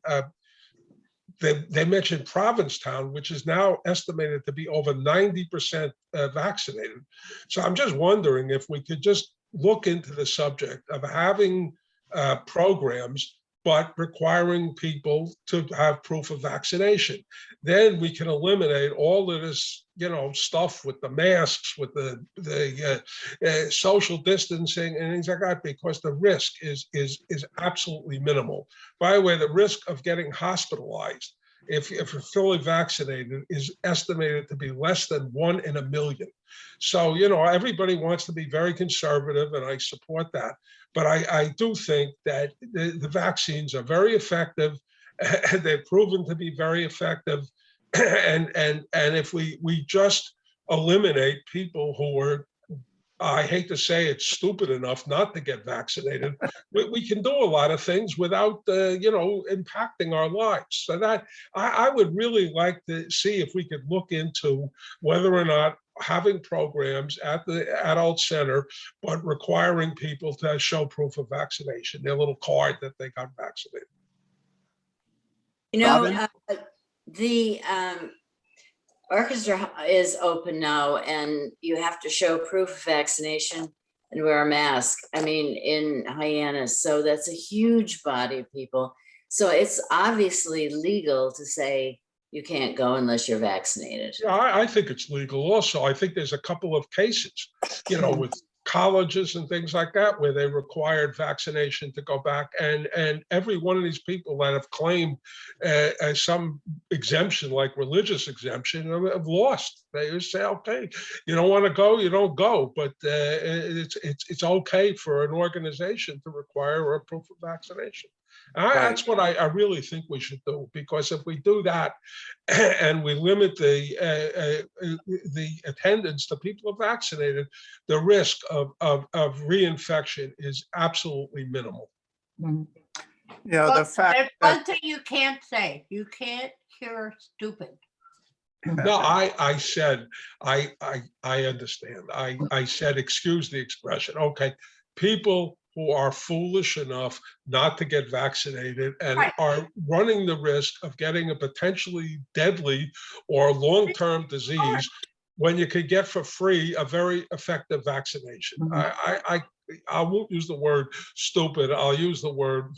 they mentioned Provincetown, which is now estimated to be over 90% vaccinated. So I'm just wondering if we could just look into the subject of having programs, but requiring people to have proof of vaccination. Then we can eliminate all of this, stuff with the masks, with the social distancing and things like that, because the risk is absolutely minimal. By the way, the risk of getting hospitalized, if you're fully vaccinated, is estimated to be less than 1 in a million. So, everybody wants to be very conservative, and I support that. But I do think that the vaccines are very effective, and they're proven to be very effective. And if we just eliminate people who are, I hate to say it, stupid enough not to get vaccinated, we can do a lot of things without, impacting our lives. So that I would really like to see if we could look into whether or not having programs at the adult center, but requiring people to show proof of vaccination, their little card that they got vaccinated. Robin? The orchestra is open now, and you have to show proof of vaccination and wear a mask. I mean, in Hyannis, so that's a huge body of people. So it's obviously legal to say you can't go unless you're vaccinated. Yeah, I think it's legal also. I think there's a couple of cases, with colleges and things like that, where they required vaccination to go back. And every one of these people that have claimed some exemption, like religious exemption, have lost. They just say, okay, you don't want to go, you don't go. But it's okay for an organization to require a proof of vaccination. That's what I really think we should do, because if we do that and we limit the attendance to people who are vaccinated, the risk of reinfection is absolutely minimal. The Well, fact there's that one thing you can't say. You can't cure stupid. No, I said, I understand. I said, excuse the expression. Okay, people who are foolish enough not to get vaccinated and Right. are running the risk of getting a potentially deadly or long-term disease when you could get for free a very effective vaccination. I won't use the word stupid. I'll use the word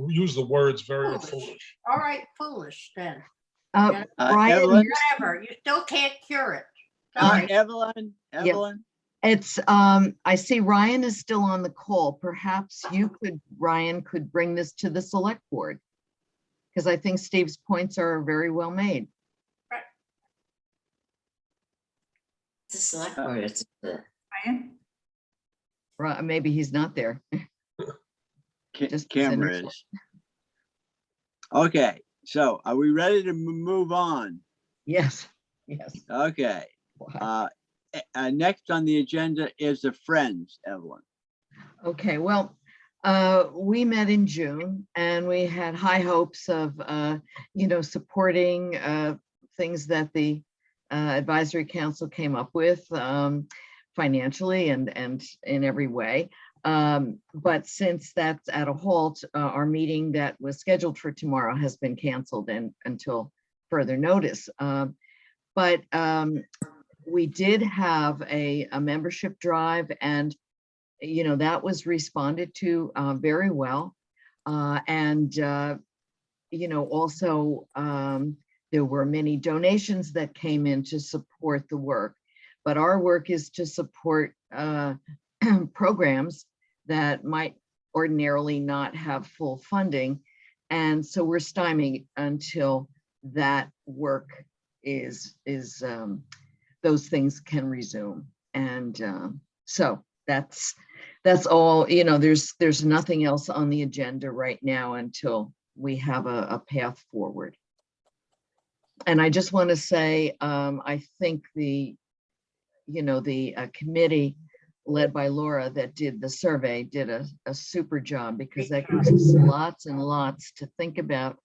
use the words very foolish. All right, foolish then. Brian, Evelyn, Whatever, you still can't cure it. Sorry. Evelyn, it's, I see Ryan is still on the call. Perhaps Ryan could bring this to the select board. Because I think Steve's points are very well made. It's a select board. It's Ryan? Right, maybe he's not there. Just camera center- is. Okay, so are we ready to move on? Yes, yes. Okay, Wow. next on the agenda is the Friends, Evelyn. Okay, well, we met in June and we had high hopes of, supporting things that the advisory council came up with financially and in every way. But since that's at a halt, our meeting that was scheduled for tomorrow has been canceled until further notice. But we did have a membership drive, and that was responded to very well. Also there were many donations that came in to support the work, but our work is to support programs that might ordinarily not have full funding. And so we're stymied until that work is those things can resume. And so that's all. There's nothing else on the agenda right now until we have a path forward. And I just want to say, I think the committee led by Laura that did the survey did a super job, because that gives us lots and lots to think about,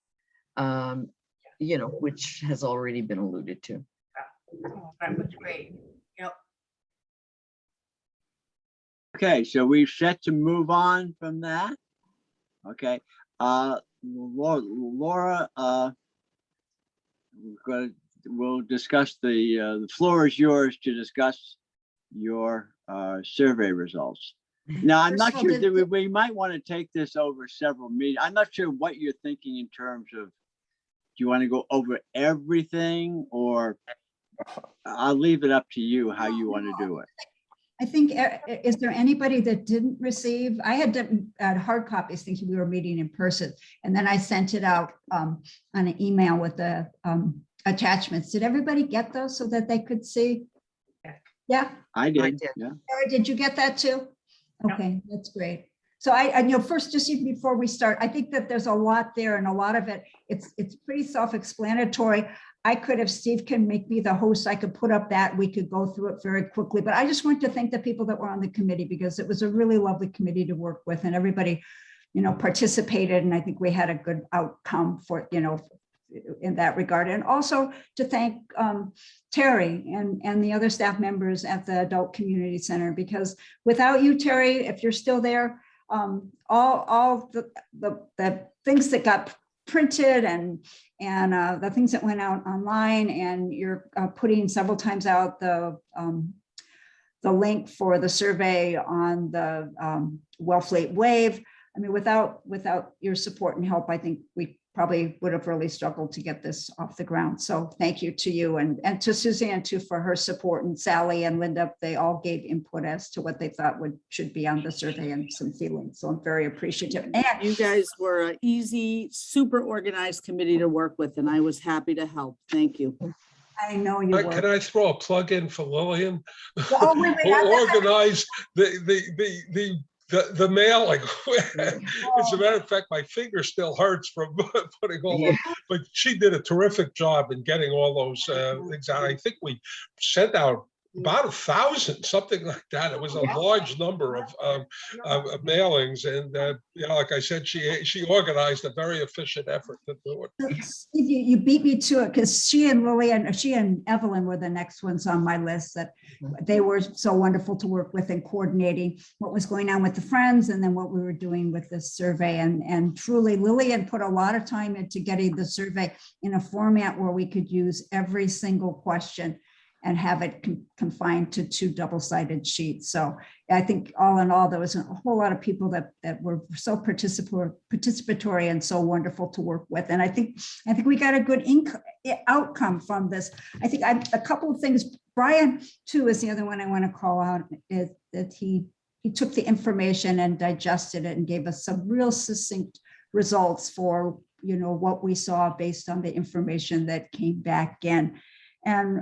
which has already been alluded to. That was great. Yep. Okay, so we're set to move on from that. Okay, Laura, we'll discuss the floor is yours to discuss your survey results. Now, I'm First not of all, sure did- that we might want to take this over several meetings. I'm not sure what you're thinking in terms of, do you want to go over everything, or I'll leave it up to you how you want to do it. I think, is there anybody that didn't receive? I had hard copies thinking we were meeting in person, and then I sent it out on an email with the attachments. Did everybody get those so that they could see? Yeah. I did. did. Yeah. Sarah, did you get that too? Yeah. Okay, that's great. So first, just even before we start, I think that there's a lot there, and a lot of it, it's pretty self-explanatory. Steve can make me the host. I could put up that, we could go through it very quickly, but I just want to thank the people that were on the committee, because it was a really lovely committee to work with, and everybody, participated. And I think we had a good outcome for, in that regard. And also to thank Terry and the other staff members at the Adult Community Center, because without you, Terry, if you're still there, all the things that got printed and the things that went out online, and you're putting several times out the link for the survey on the Wellfleet Wave. I mean, without your support and help, I think we probably would have really struggled to get this off the ground. So thank you to you, and to Suzanne too for her support, and Sally and Linda. They all gave input as to what they thought should be on the survey and some feelings. So I'm very appreciative. And You guys were an easy, super organized committee to work with, and I was happy to help. Thank you. I know you were. Can I throw a plug in for Lillian? Oh, wait, Who organized the mailing? As a matter of fact, my finger still hurts from putting all Yeah. but she did a terrific job in getting all those things out. I think we sent out about 1,000, something like that. It was a large number of mailings, and like I said, she organized a very efficient effort to do it. Yes. You beat me to it because she and Evelyn were the next ones on my list that they were so wonderful to work with in coordinating what was going on with the Friends and then what we were doing with this survey. And truly, Lillian put a lot of time into getting the survey in a format where we could use every single question and have it confined to 2 double-sided sheets. So I think all in all, there was a whole lot of people that were so participatory and so wonderful to work with. And I think we got a good outcome from this. I think a couple of things. Brian, too, is the other one I want to call out, is that he took the information and digested it and gave us some real succinct results for, what we saw based on the information that came back in. And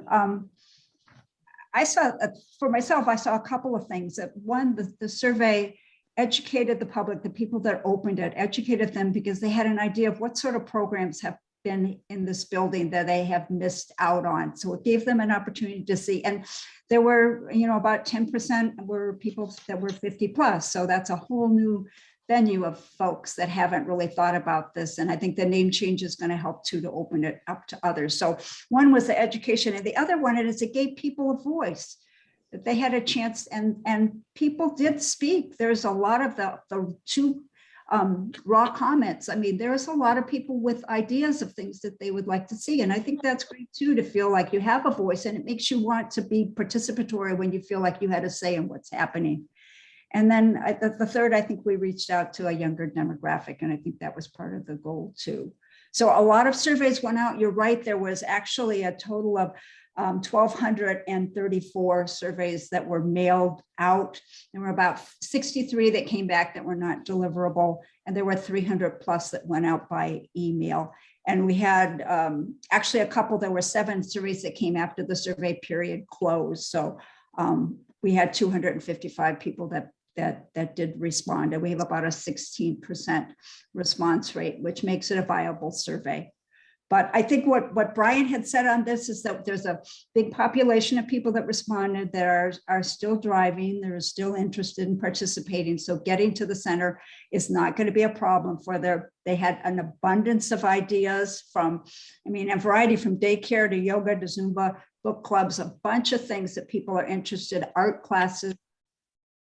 I saw, for myself, I saw a couple of things. That one, the survey educated the public, the people that opened it, educated them because they had an idea of what sort of programs have been in this building that they have missed out on. So it gave them an opportunity to see. And there were, about 10% were people that were 50 plus. So that's a whole new venue of folks that haven't really thought about this. And I think the name change is going to help too, to open it up to others. So one was the education, and the other one is it gave people a voice, that they had a chance, and people did speak. There's a lot of the 2 raw comments. I mean, there's a lot of people with ideas of things that they would like to see. And I think that's great too, to feel like you have a voice, and it makes you want to be participatory when you feel like you had a say in what's happening. And then the third, I think we reached out to a younger demographic, and I think that was part of the goal too. So a lot of surveys went out. You're right, there was actually a total of 1,234 surveys that were mailed out. There were about 63 that came back that were not deliverable, and there were 300 plus that went out by email. And we had actually a couple, there were 7 surveys that came after the survey period closed. So we had 255 people that did respond, and we have about a 16% response rate, which makes it a viable survey. But I think what Brian had said on this is that there's a big population of people that responded that are still driving, they're still interested in participating. So getting to the center is not going to be a problem for they had an abundance of ideas from, a variety from daycare to yoga to Zumba, book clubs, a bunch of things that people are interested, art classes.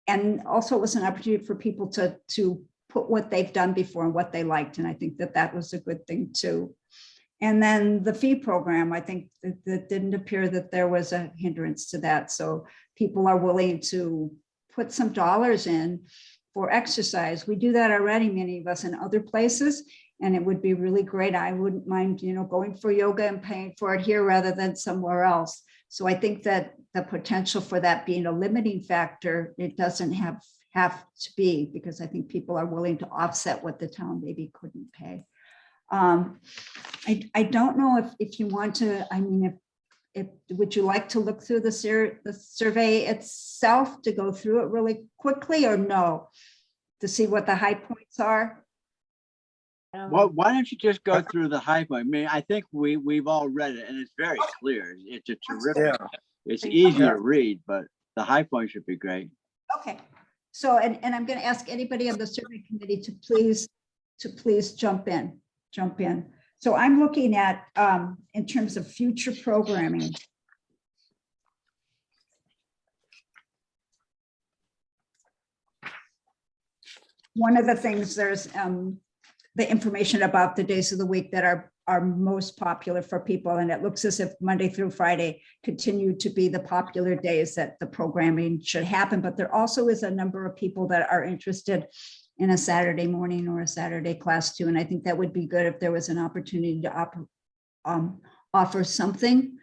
And also it was an opportunity for people to put what they've done before and what they liked. And I think that was a good thing too. And then the fee program, I think that didn't appear that there was a hindrance to that. So people are willing to put some dollars in for exercise. We do that already, many of us, in other places, and it would be really great. I wouldn't mind, going for yoga and paying for it here rather than somewhere else. So I think that the potential for that being a limiting factor, it doesn't have to be, because I think people are willing to offset what the town maybe couldn't pay. I don't know if you want to, would you like to look through the survey itself, to go through it really quickly, or no, to see what the high points are? Well, why don't you just go through the high point? I think we've all read it, and it's very clear. It's a terrific, it's easy to read, but the high point should be great. Okay. So, and I'm going to ask anybody on the survey committee to please jump in. So I'm looking at, in terms of future programming. One of the things, there's the information about the days of the week that are most popular for people. And it looks as if Monday through Friday continue to be the popular days that the programming should happen. But there also is a number of people that are interested in a Saturday morning or a Saturday class too. And I think that would be good if there was an opportunity to offer something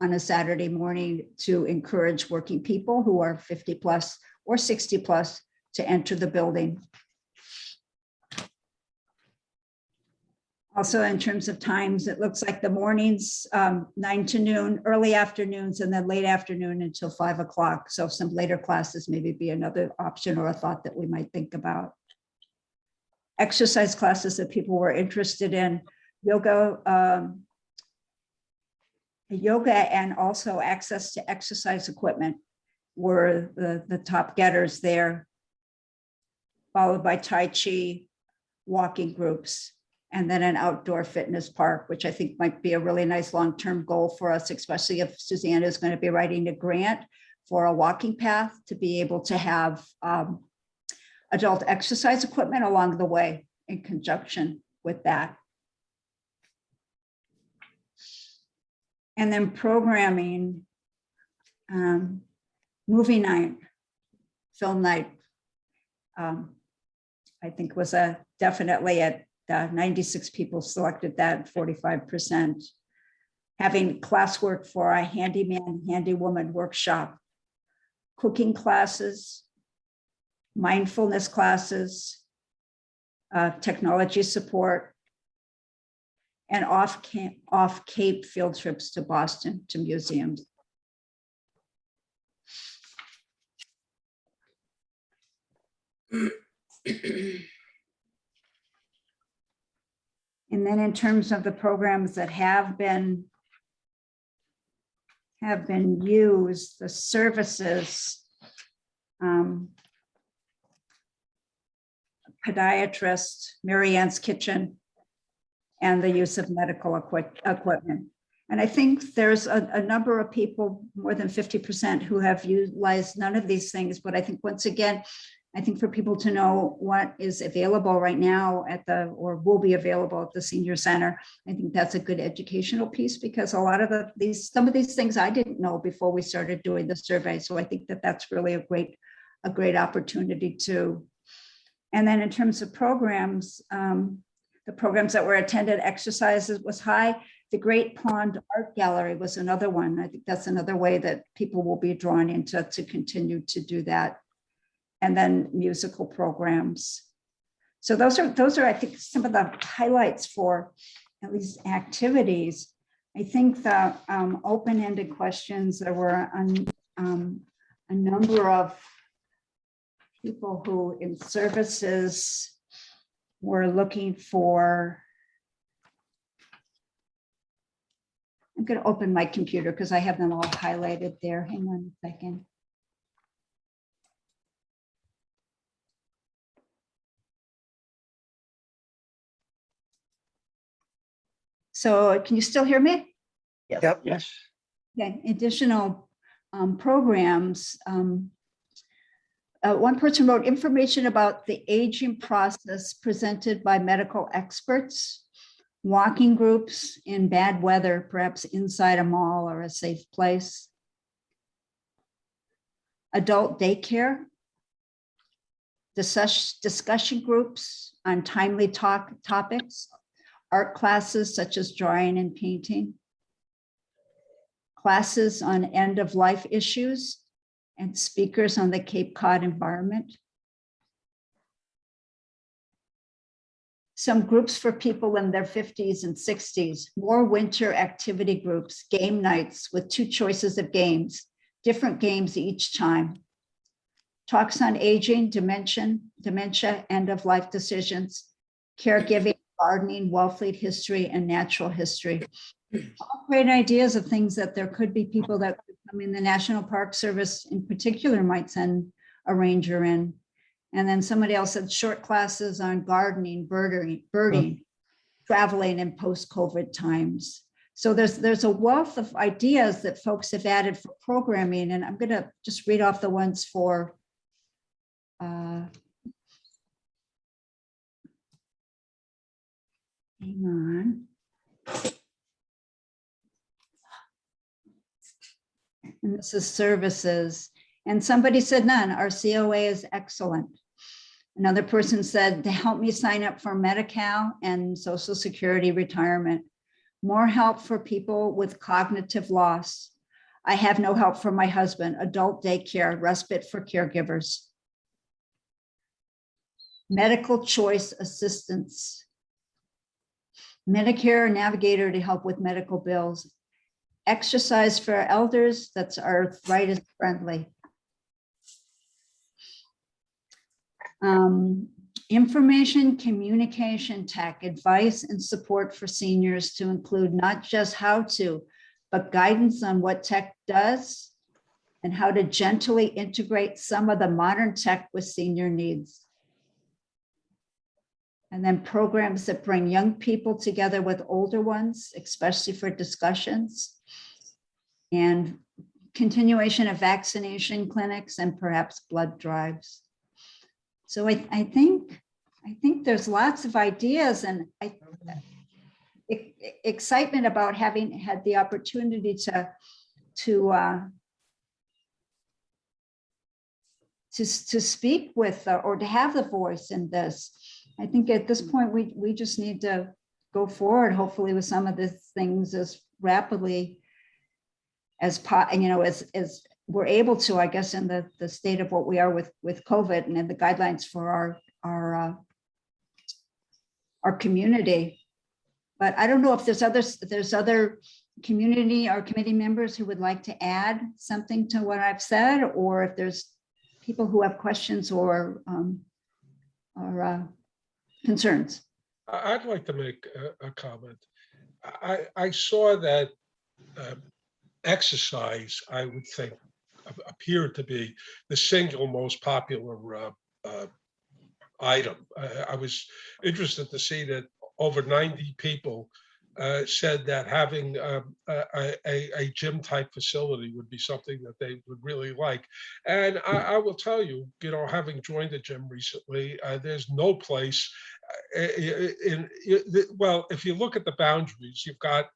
on a Saturday morning to encourage working people who are 50 plus or 60 plus to enter the building. Also, in terms of times, it looks like the mornings, 9 to noon, early afternoons, and then late afternoon until 5 o'clock. So some later classes maybe be another option or a thought that we might think about. Exercise classes that people were interested in, yoga. Yoga and also access to exercise equipment were the top getters there, followed by Tai Chi, walking groups, and then an outdoor fitness park, which I think might be a really nice long-term goal for us, especially if Suzanne is going to be writing a grant for a walking path to be able to have adult exercise equipment along the way in conjunction with that. And then programming, movie night, film night, I think was definitely at 96 people selected that, 45%. Having classwork for a handyman, handywoman workshop, cooking classes, mindfulness classes, technology support, and off-Cape field trips to Boston to museums. And then in terms of the programs that have been used, the services, podiatrist, Mary Ann's Kitchen, and the use of medical equipment. And I think there's a number of people, more than 50%, who have utilized none of these things. But I think once again, I think for people to know what is available right now or will be available at the senior center, I think that's a good educational piece, because a lot of some of these things I didn't know before we started doing the survey. So I think that's really a great opportunity too. And then in terms of programs, the programs that were attended, exercises was high. The Great Pond Art Gallery was another one. I think that's another way that people will be drawn into to continue to do that. And then musical programs. So those are I think some of the highlights for at least activities. I think the open-ended questions, there were a number of people who in services were looking for, I'm going to open my computer because I have them all highlighted there. Hang on a second. So can you still hear me? Yep. Yes. Okay, additional programs. One person wrote information about the aging process presented by medical experts, walking groups in bad weather, perhaps inside a mall or a safe place, adult daycare, discussion groups on timely topics, art classes such as drawing and painting, classes on end-of-life issues, and speakers on the Cape Cod environment. Some groups for people in their 50s and 60s, more winter activity groups, game nights with 2 choices of games, different games each time. Talks on aging, dementia, end-of-life decisions, caregiving, gardening, Wellfleet history, and natural history. All great ideas of things that there could be people that could come in. The National Park Service in particular might send a ranger in. And then somebody else said short classes on gardening, birding, traveling in post-COVID times. So there's a wealth of ideas that folks have added for programming. And I'm gonna just read off the ones for hang on. And this is services. And somebody said none, our COA is excellent. Another person said, to help me sign up for Medi-Cal and Social Security retirement. More help for people with cognitive loss. I have no help for my husband, adult daycare, respite for caregivers. Medical choice assistance. Medicare navigator to help with medical bills. Exercise for elders, that's arthritis friendly. Information communication tech, advice and support for seniors to include not just how to, but guidance on what tech does and how to gently integrate some of the modern tech with senior needs. And then programs that bring young people together with older ones, especially for discussions. And continuation of vaccination clinics and perhaps blood drives. So I think there's lots of ideas and excitement about having had the opportunity to speak with or to have the voice in this. I think at this point we just need to go forward, hopefully with some of these things as rapidly as we're able to, I guess, in the state of what we are with COVID and in the guidelines for our community. But I don't know if there's other community or committee members who would like to add something to what I've said, or if there's people who have questions or concerns. I'd like to make a comment. I saw that exercise, I would think, appeared to be the single most popular item. I was interested to see that over 90 people said that having a gym type facility would be something that they would really like. And I will tell you, having joined a gym recently, there's no place well, if you look at the boundaries, you've got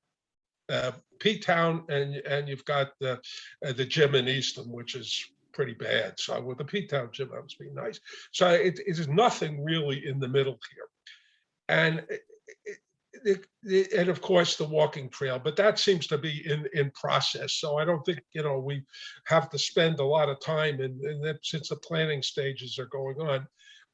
P-Town and you've got the gym in Easton, which is pretty bad. So with the P-Town gym, that must be nice. So it is nothing really in the middle here. And and of course the walking trail, but that seems to be in process. So I don't think, we have to spend a lot of time in that since the planning stages are going on.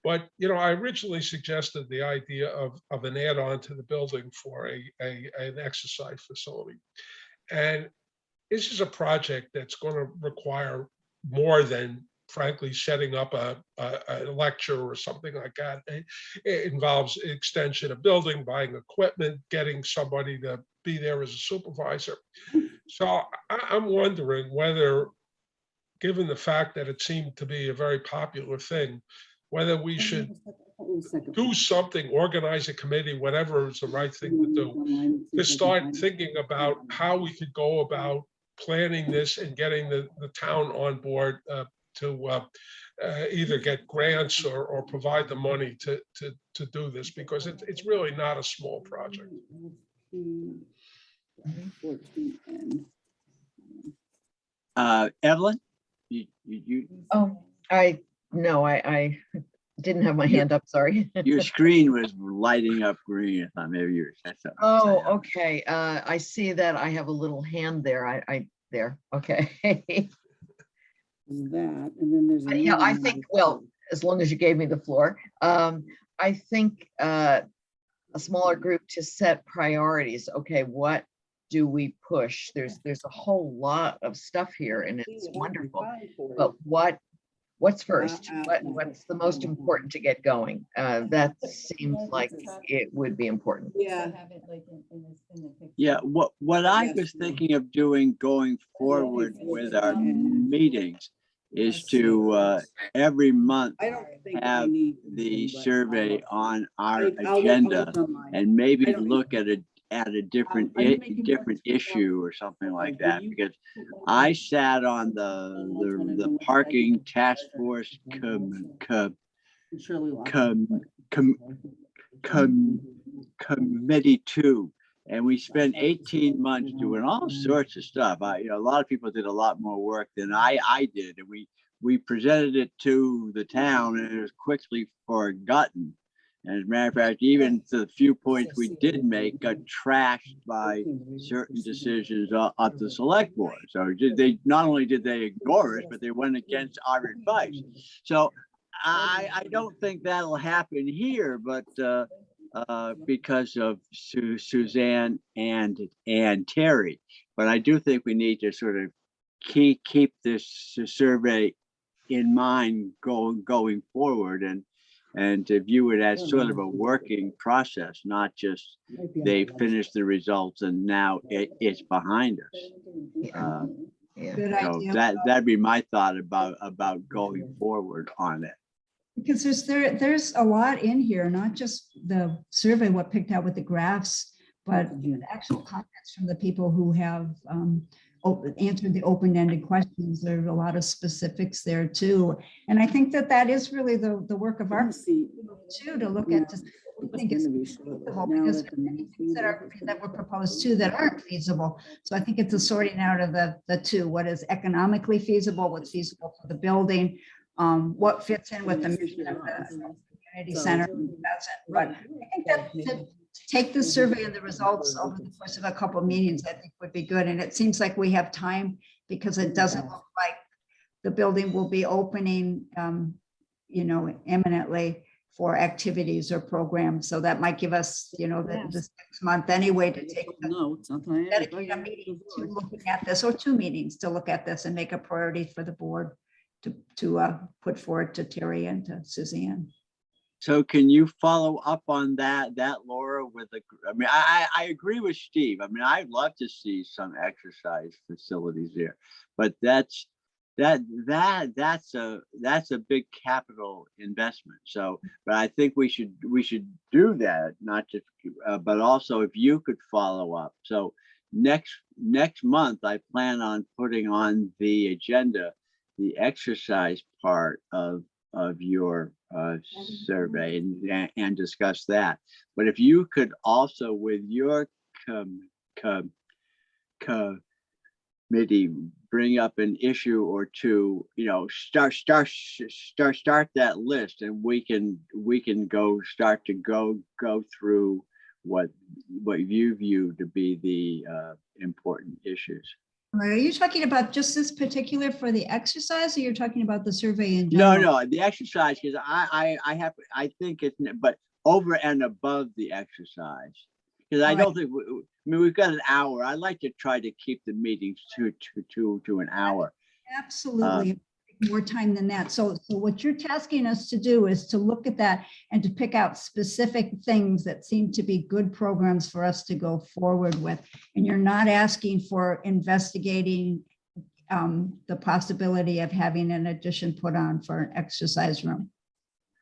But, I originally suggested the idea of an add-on to the building for an exercise facility. And this is a project that's going to require more than, frankly, setting up a lecture or something like that. It involves extension of building, buying equipment, getting somebody to be there as a supervisor. So I'm wondering whether, given the fact that it seemed to be a very popular thing, whether we should do something, organize a committee, whatever is the right thing to do, to start thinking about how we could go about planning this and getting the town on board to either get grants or provide the money to do this, because it's really not a small project. Evelyn, Oh, I didn't have my hand up, sorry. your screen was lighting up green. I thought maybe you said something. Oh, okay. I see that I have a little hand there. There, okay. That, and then there's. Yeah, I think, well, as long as you gave me the floor, I think a smaller group to set priorities. Okay, what do we push? There's a whole lot of stuff here and it's wonderful. But what's first? What's the most important to get going? That seems like it would be important. Yeah. Yeah, what I was thinking of doing going forward with our meetings is to every month I don't think have we need the to, but survey on our I'll agenda look online. and maybe I don't look at a different Are you making different notes? issue or something like Will that, you- because I sat on the parking task force Shirley Law. committee too, and we spent 18 months doing all sorts of stuff. A lot of people did a lot more work than I did, and we presented it to the town, and it was quickly forgotten. And as a matter of fact, even the few points we did make got trashed by certain decisions at the select board. So they not only did they ignore it, but they went against our advice. So I don't think that'll happen here, but because of Suzanne and Terry. But I do think we need to sort of keep this survey in mind going forward. And and to view it as sort of a working process, not just they finished the results and now it's behind us. Yeah. Good So idea. that'd be my thought about going forward on it. Because there's a lot in here, not just the survey, what picked out with the graphs, but the actual comments from the people who have answered the open-ended questions. There are a lot of specifics there too. And I think that is really the work of our too, to look at, I think it's feasible, because there are many things that were proposed too that aren't feasible. So I think it's a sorting out of the two, what is economically feasible, what's feasible for the building, what fits in with the mission of the community center. But I think that to take the survey and the results over the course of a couple of meetings, I think would be good. And it seems like we have time, because it doesn't look like the building will be opening, imminently for activities or programs. So that might give us, this next month anyway to take dedicate a meeting to looking at this, or 2 meetings to look at this and make a priority for the board to put forward to Terry and to Suzanne. So can you follow up on that, Laura, I mean, I agree with Steve. I mean, I'd love to see some exercise facilities there, but that's a big capital investment. So, but I think we should do that, not just, but also if you could follow up. So next month, I plan on putting on the agenda the exercise part of your survey and discuss that. But if you could also, with your committee, bring up an issue or two, start that list, and we can start to go through what you view to be the important issues. Are you talking about just this particular for the exercise, or you're talking about the survey in general? No, the exercise, because I think it's, but over and above the exercise, because I don't think, we've got an hour. I like to try to keep the meetings to an hour. Absolutely. More time than that. So what you're tasking us to do is to look at that and to pick out specific things that seem to be good programs for us to go forward with. And you're not asking for investigating the possibility of having an addition put on for an exercise room.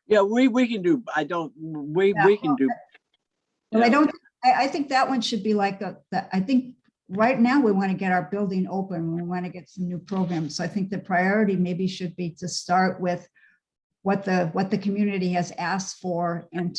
Yeah, we can do, we can do. Well, I think that one should be like I think right now we want to get our building open. We want to get some new programs. So I think the priority maybe should be to start with what the community has asked for, and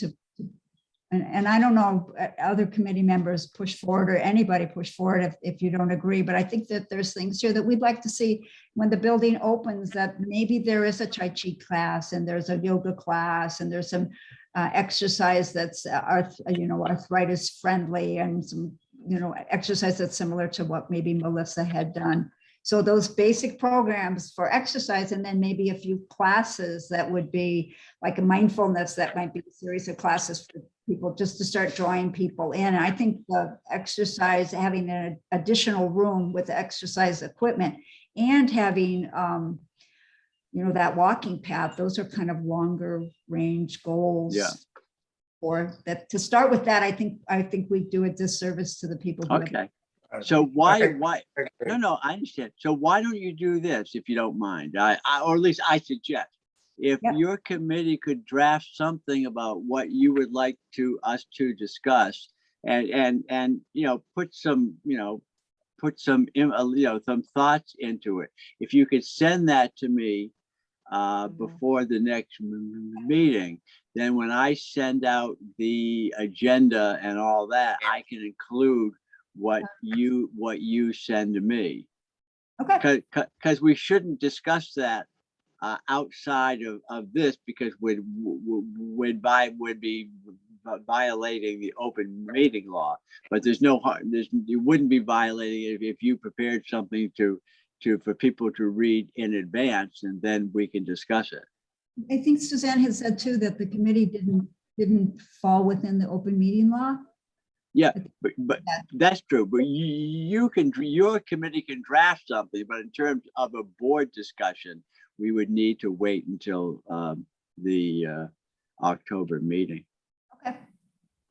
I don't know, other committee members push forward, or anybody push forward if you don't agree. But I think that there's things here that we'd like to see when the building opens, that maybe there is a Tai Chi class, and there's a yoga class, and there's some exercise that's arthritis friendly, and some exercise that's similar to what maybe Melissa had done. So those basic programs for exercise, and then maybe a few classes that would be like a mindfulness, that might be a series of classes for people just to start drawing people in. And I think the exercise, having an additional room with the exercise equipment, and having that walking path, those are kind of longer range goals. Yeah. Or that, to start with that, I think we do a disservice to the people. Okay. So why? No, I understand. So why don't you do this, if you don't mind? Or at least I suggest, if your committee could draft something about what you would like us to discuss, and put some some thoughts into it. If you could send that to me before the next meeting, then when I send out the agenda and all that, I can include what you send to me. Okay. Because we shouldn't discuss that outside of this, because would be violating the open meeting law. But there's no harm. You wouldn't be violating it if you prepared something for people to read in advance, and then we can discuss it. I think Suzanne has said too that the committee didn't fall within the open meeting law. Yeah, but that's true. But your committee can draft something, but in terms of a board discussion, we would need to wait until October meeting. Okay,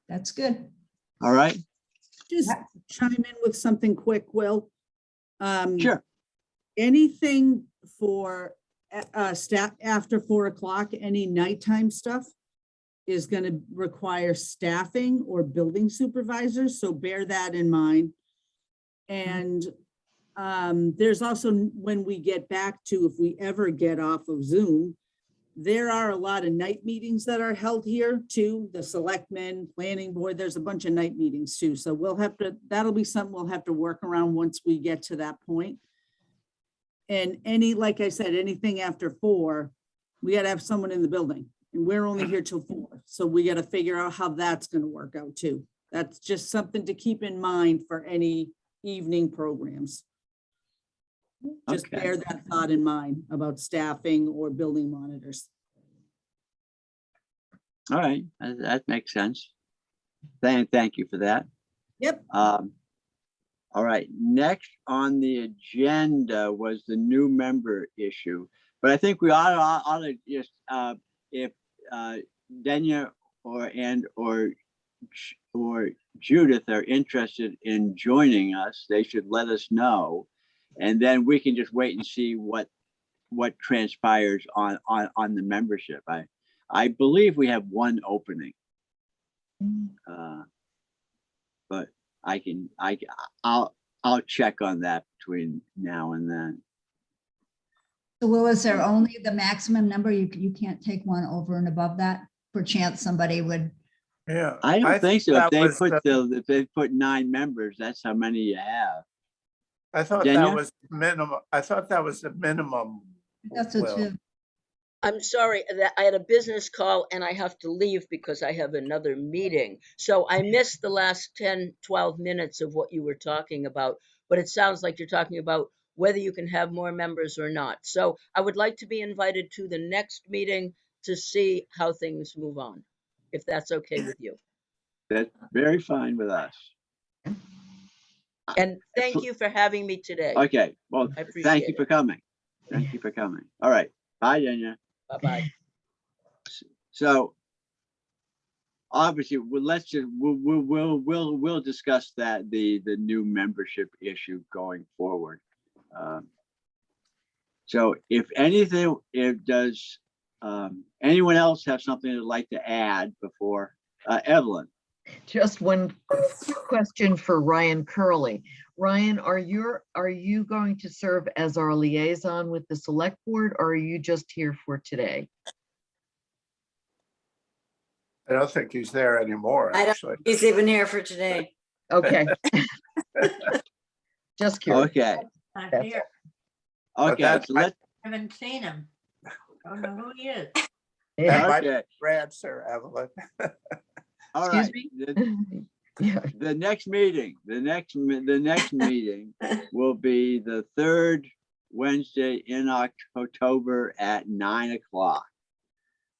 that's good. All right, Just chime in with something quick, Will. sure. Anything for staff after 4 o'clock, any nighttime stuff is going to require staffing or building supervisors, so bear that in mind. And there's also, when we get back to, if we ever get off of Zoom, there are a lot of night meetings that are held here too, the selectmen, planning board, there's a bunch of night meetings too. So we'll have to, that'll be something we'll have to work around once we get to that point. And any, like I said, anything after 4, we gotta have someone in the building, and we're only here till 4. So we gotta figure out how that's gonna work out too. That's just something to keep in mind for any evening programs. Just Okay. bear that thought in mind about staffing or building monitors. All right, that makes sense. Thank you for that. Yep. All right, next on the agenda was the new member issue, but I think we ought to just, if Denya or Judith are interested in joining us, they should let us know. And then we can just wait and see what transpires on the membership. I believe we have one opening. But I'll check on that between now and then. So Will, is there only the maximum number? You can't take one over and above that? Perchance somebody would. Yeah. I don't think so. that If was if they put 9 members, that's how many you have. I thought Daniel? that was minimum. I thought that was the minimum. That's it Will. too. I'm sorry that I had a business call and I have to leave because I have another meeting. So I missed the last 10, 12 minutes of what you were talking about, but it sounds like you're talking about whether you can have more members or not. So I would like to be invited to the next meeting to see how things move on, if that's okay with you. That's very fine with us. And thank you for having me today. Okay, well, I appreciate thank you for coming. Thank you for coming. All right, bye, Danya. Bye-bye. So obviously, we'll discuss that the new membership issue going forward. So if anything, does anyone else have something they'd like to add before Evelyn? Just one question for Ryan Curley. Ryan, are you going to serve as our liaison with the select board, or are you just here for today? I don't think he's there anymore, I don't actually. think he's even here for today. Okay. Just curious. Okay, Not That's here. okay, that's so let's, Haven't seen him. Don't know who he is. Yeah. That might be okay, your answer, Evelyn. all Excuse right. me? Yeah. The next meeting will be the 3rd Wednesday in October at 9 o'clock,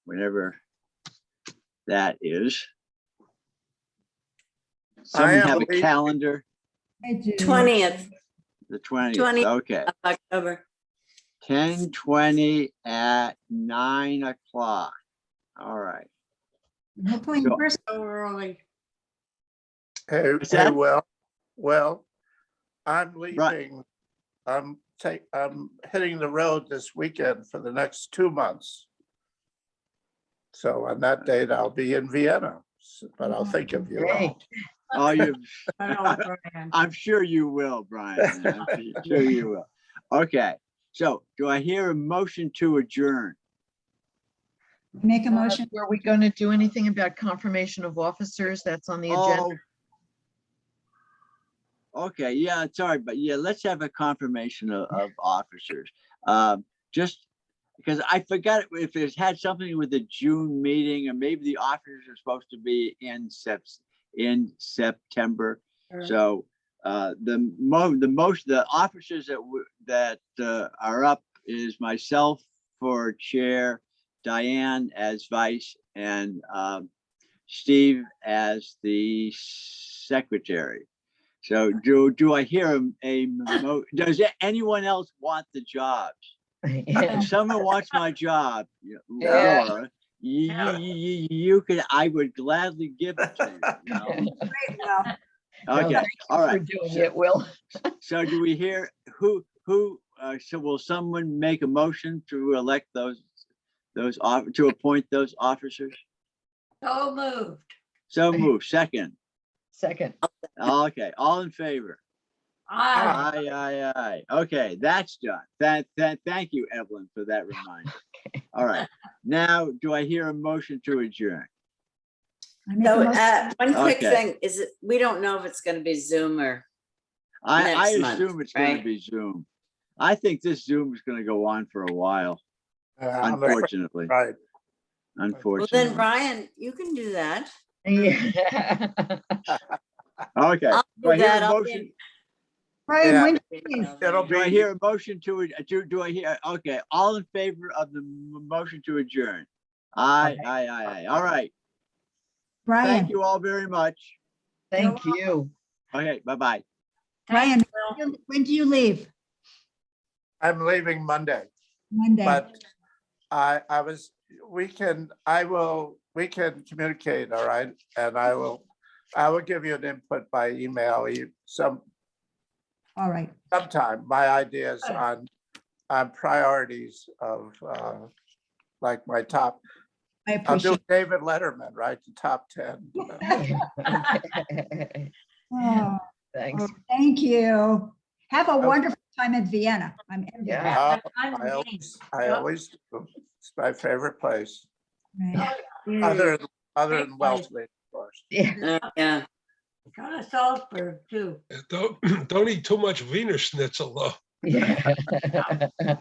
whenever that is. Someone am have a believing- calendar, I do. 20th the 20th, 20th. okay. of October. 10:20 at 9 o'clock. All right. Hopefully in So- person. So early. Hey, What's that? well, I'm leaving. I'm hitting the road this weekend for the next 2 months. So on that date, I'll be in Vienna, but I'll think of you Great. all. Oh, you, Hello, Brian. I'm sure you will, Brian. I'm sure you will. Okay, so do I hear a motion to adjourn? Make a motion. Are we going to do anything about confirmation of officers? That's on the agenda. Okay, yeah, sorry, but yeah, let's have a confirmation of officers. Just because I forgot if it had something with the June meeting, or maybe the officers are supposed to be in September. Sure. So the officers that are up is myself for chair, Diane as vice, and Steve as the secretary. So do I hear does anyone else want the jobs? Yeah. If someone wants my job, Yeah. Laura, You could, I would gladly give it to you, you know? Great, Will. No, Okay, thank you all for right. doing So- it, Will. So do we hear so will someone make a motion to elect to appoint those officers? So moved. So move, second. Second. Okay, all in favor? Aye. Aye. Okay, that's done. Thank you, Evelyn, for that reminder. All right, now do I hear a motion to adjourn? I make a So, motion- one quick Okay. thing is, we don't know if it's gonna be Zoom or, I Next month, assume it's gonna right? be Zoom. I think this Zoom is gonna go on for a while, I'm afraid- unfortunately, Right. well, then unfortunately. Brian, you can do that. Yeah. Okay, I'll do I do hear that. a I'll motion? be- Brian, Yeah. when do you leave? It'll Do I be, hear a motion do I hear, okay, all in favor of the motion to adjourn? Aye. All right. Brian, Thank you all very much. Thank you. Okay, bye-bye. Brian, when do you leave? I'm leaving Monday, Monday. but we can communicate, all right? And I will give you an input by email, All right. sometime, my ideas on priorities of, like my top, I I'll do appreciate. David Letterman, right? The top 10. Oh, Thanks. thank you. Have a Okay. wonderful time in Vienna. I'm envious. Yeah. I always do. It's my favorite place, Right. other Great than place. Wellfleet, of course. Yeah. Yeah, Go to Salzburg too. Don't eat too much Wiener Schnitzel though. Yeah.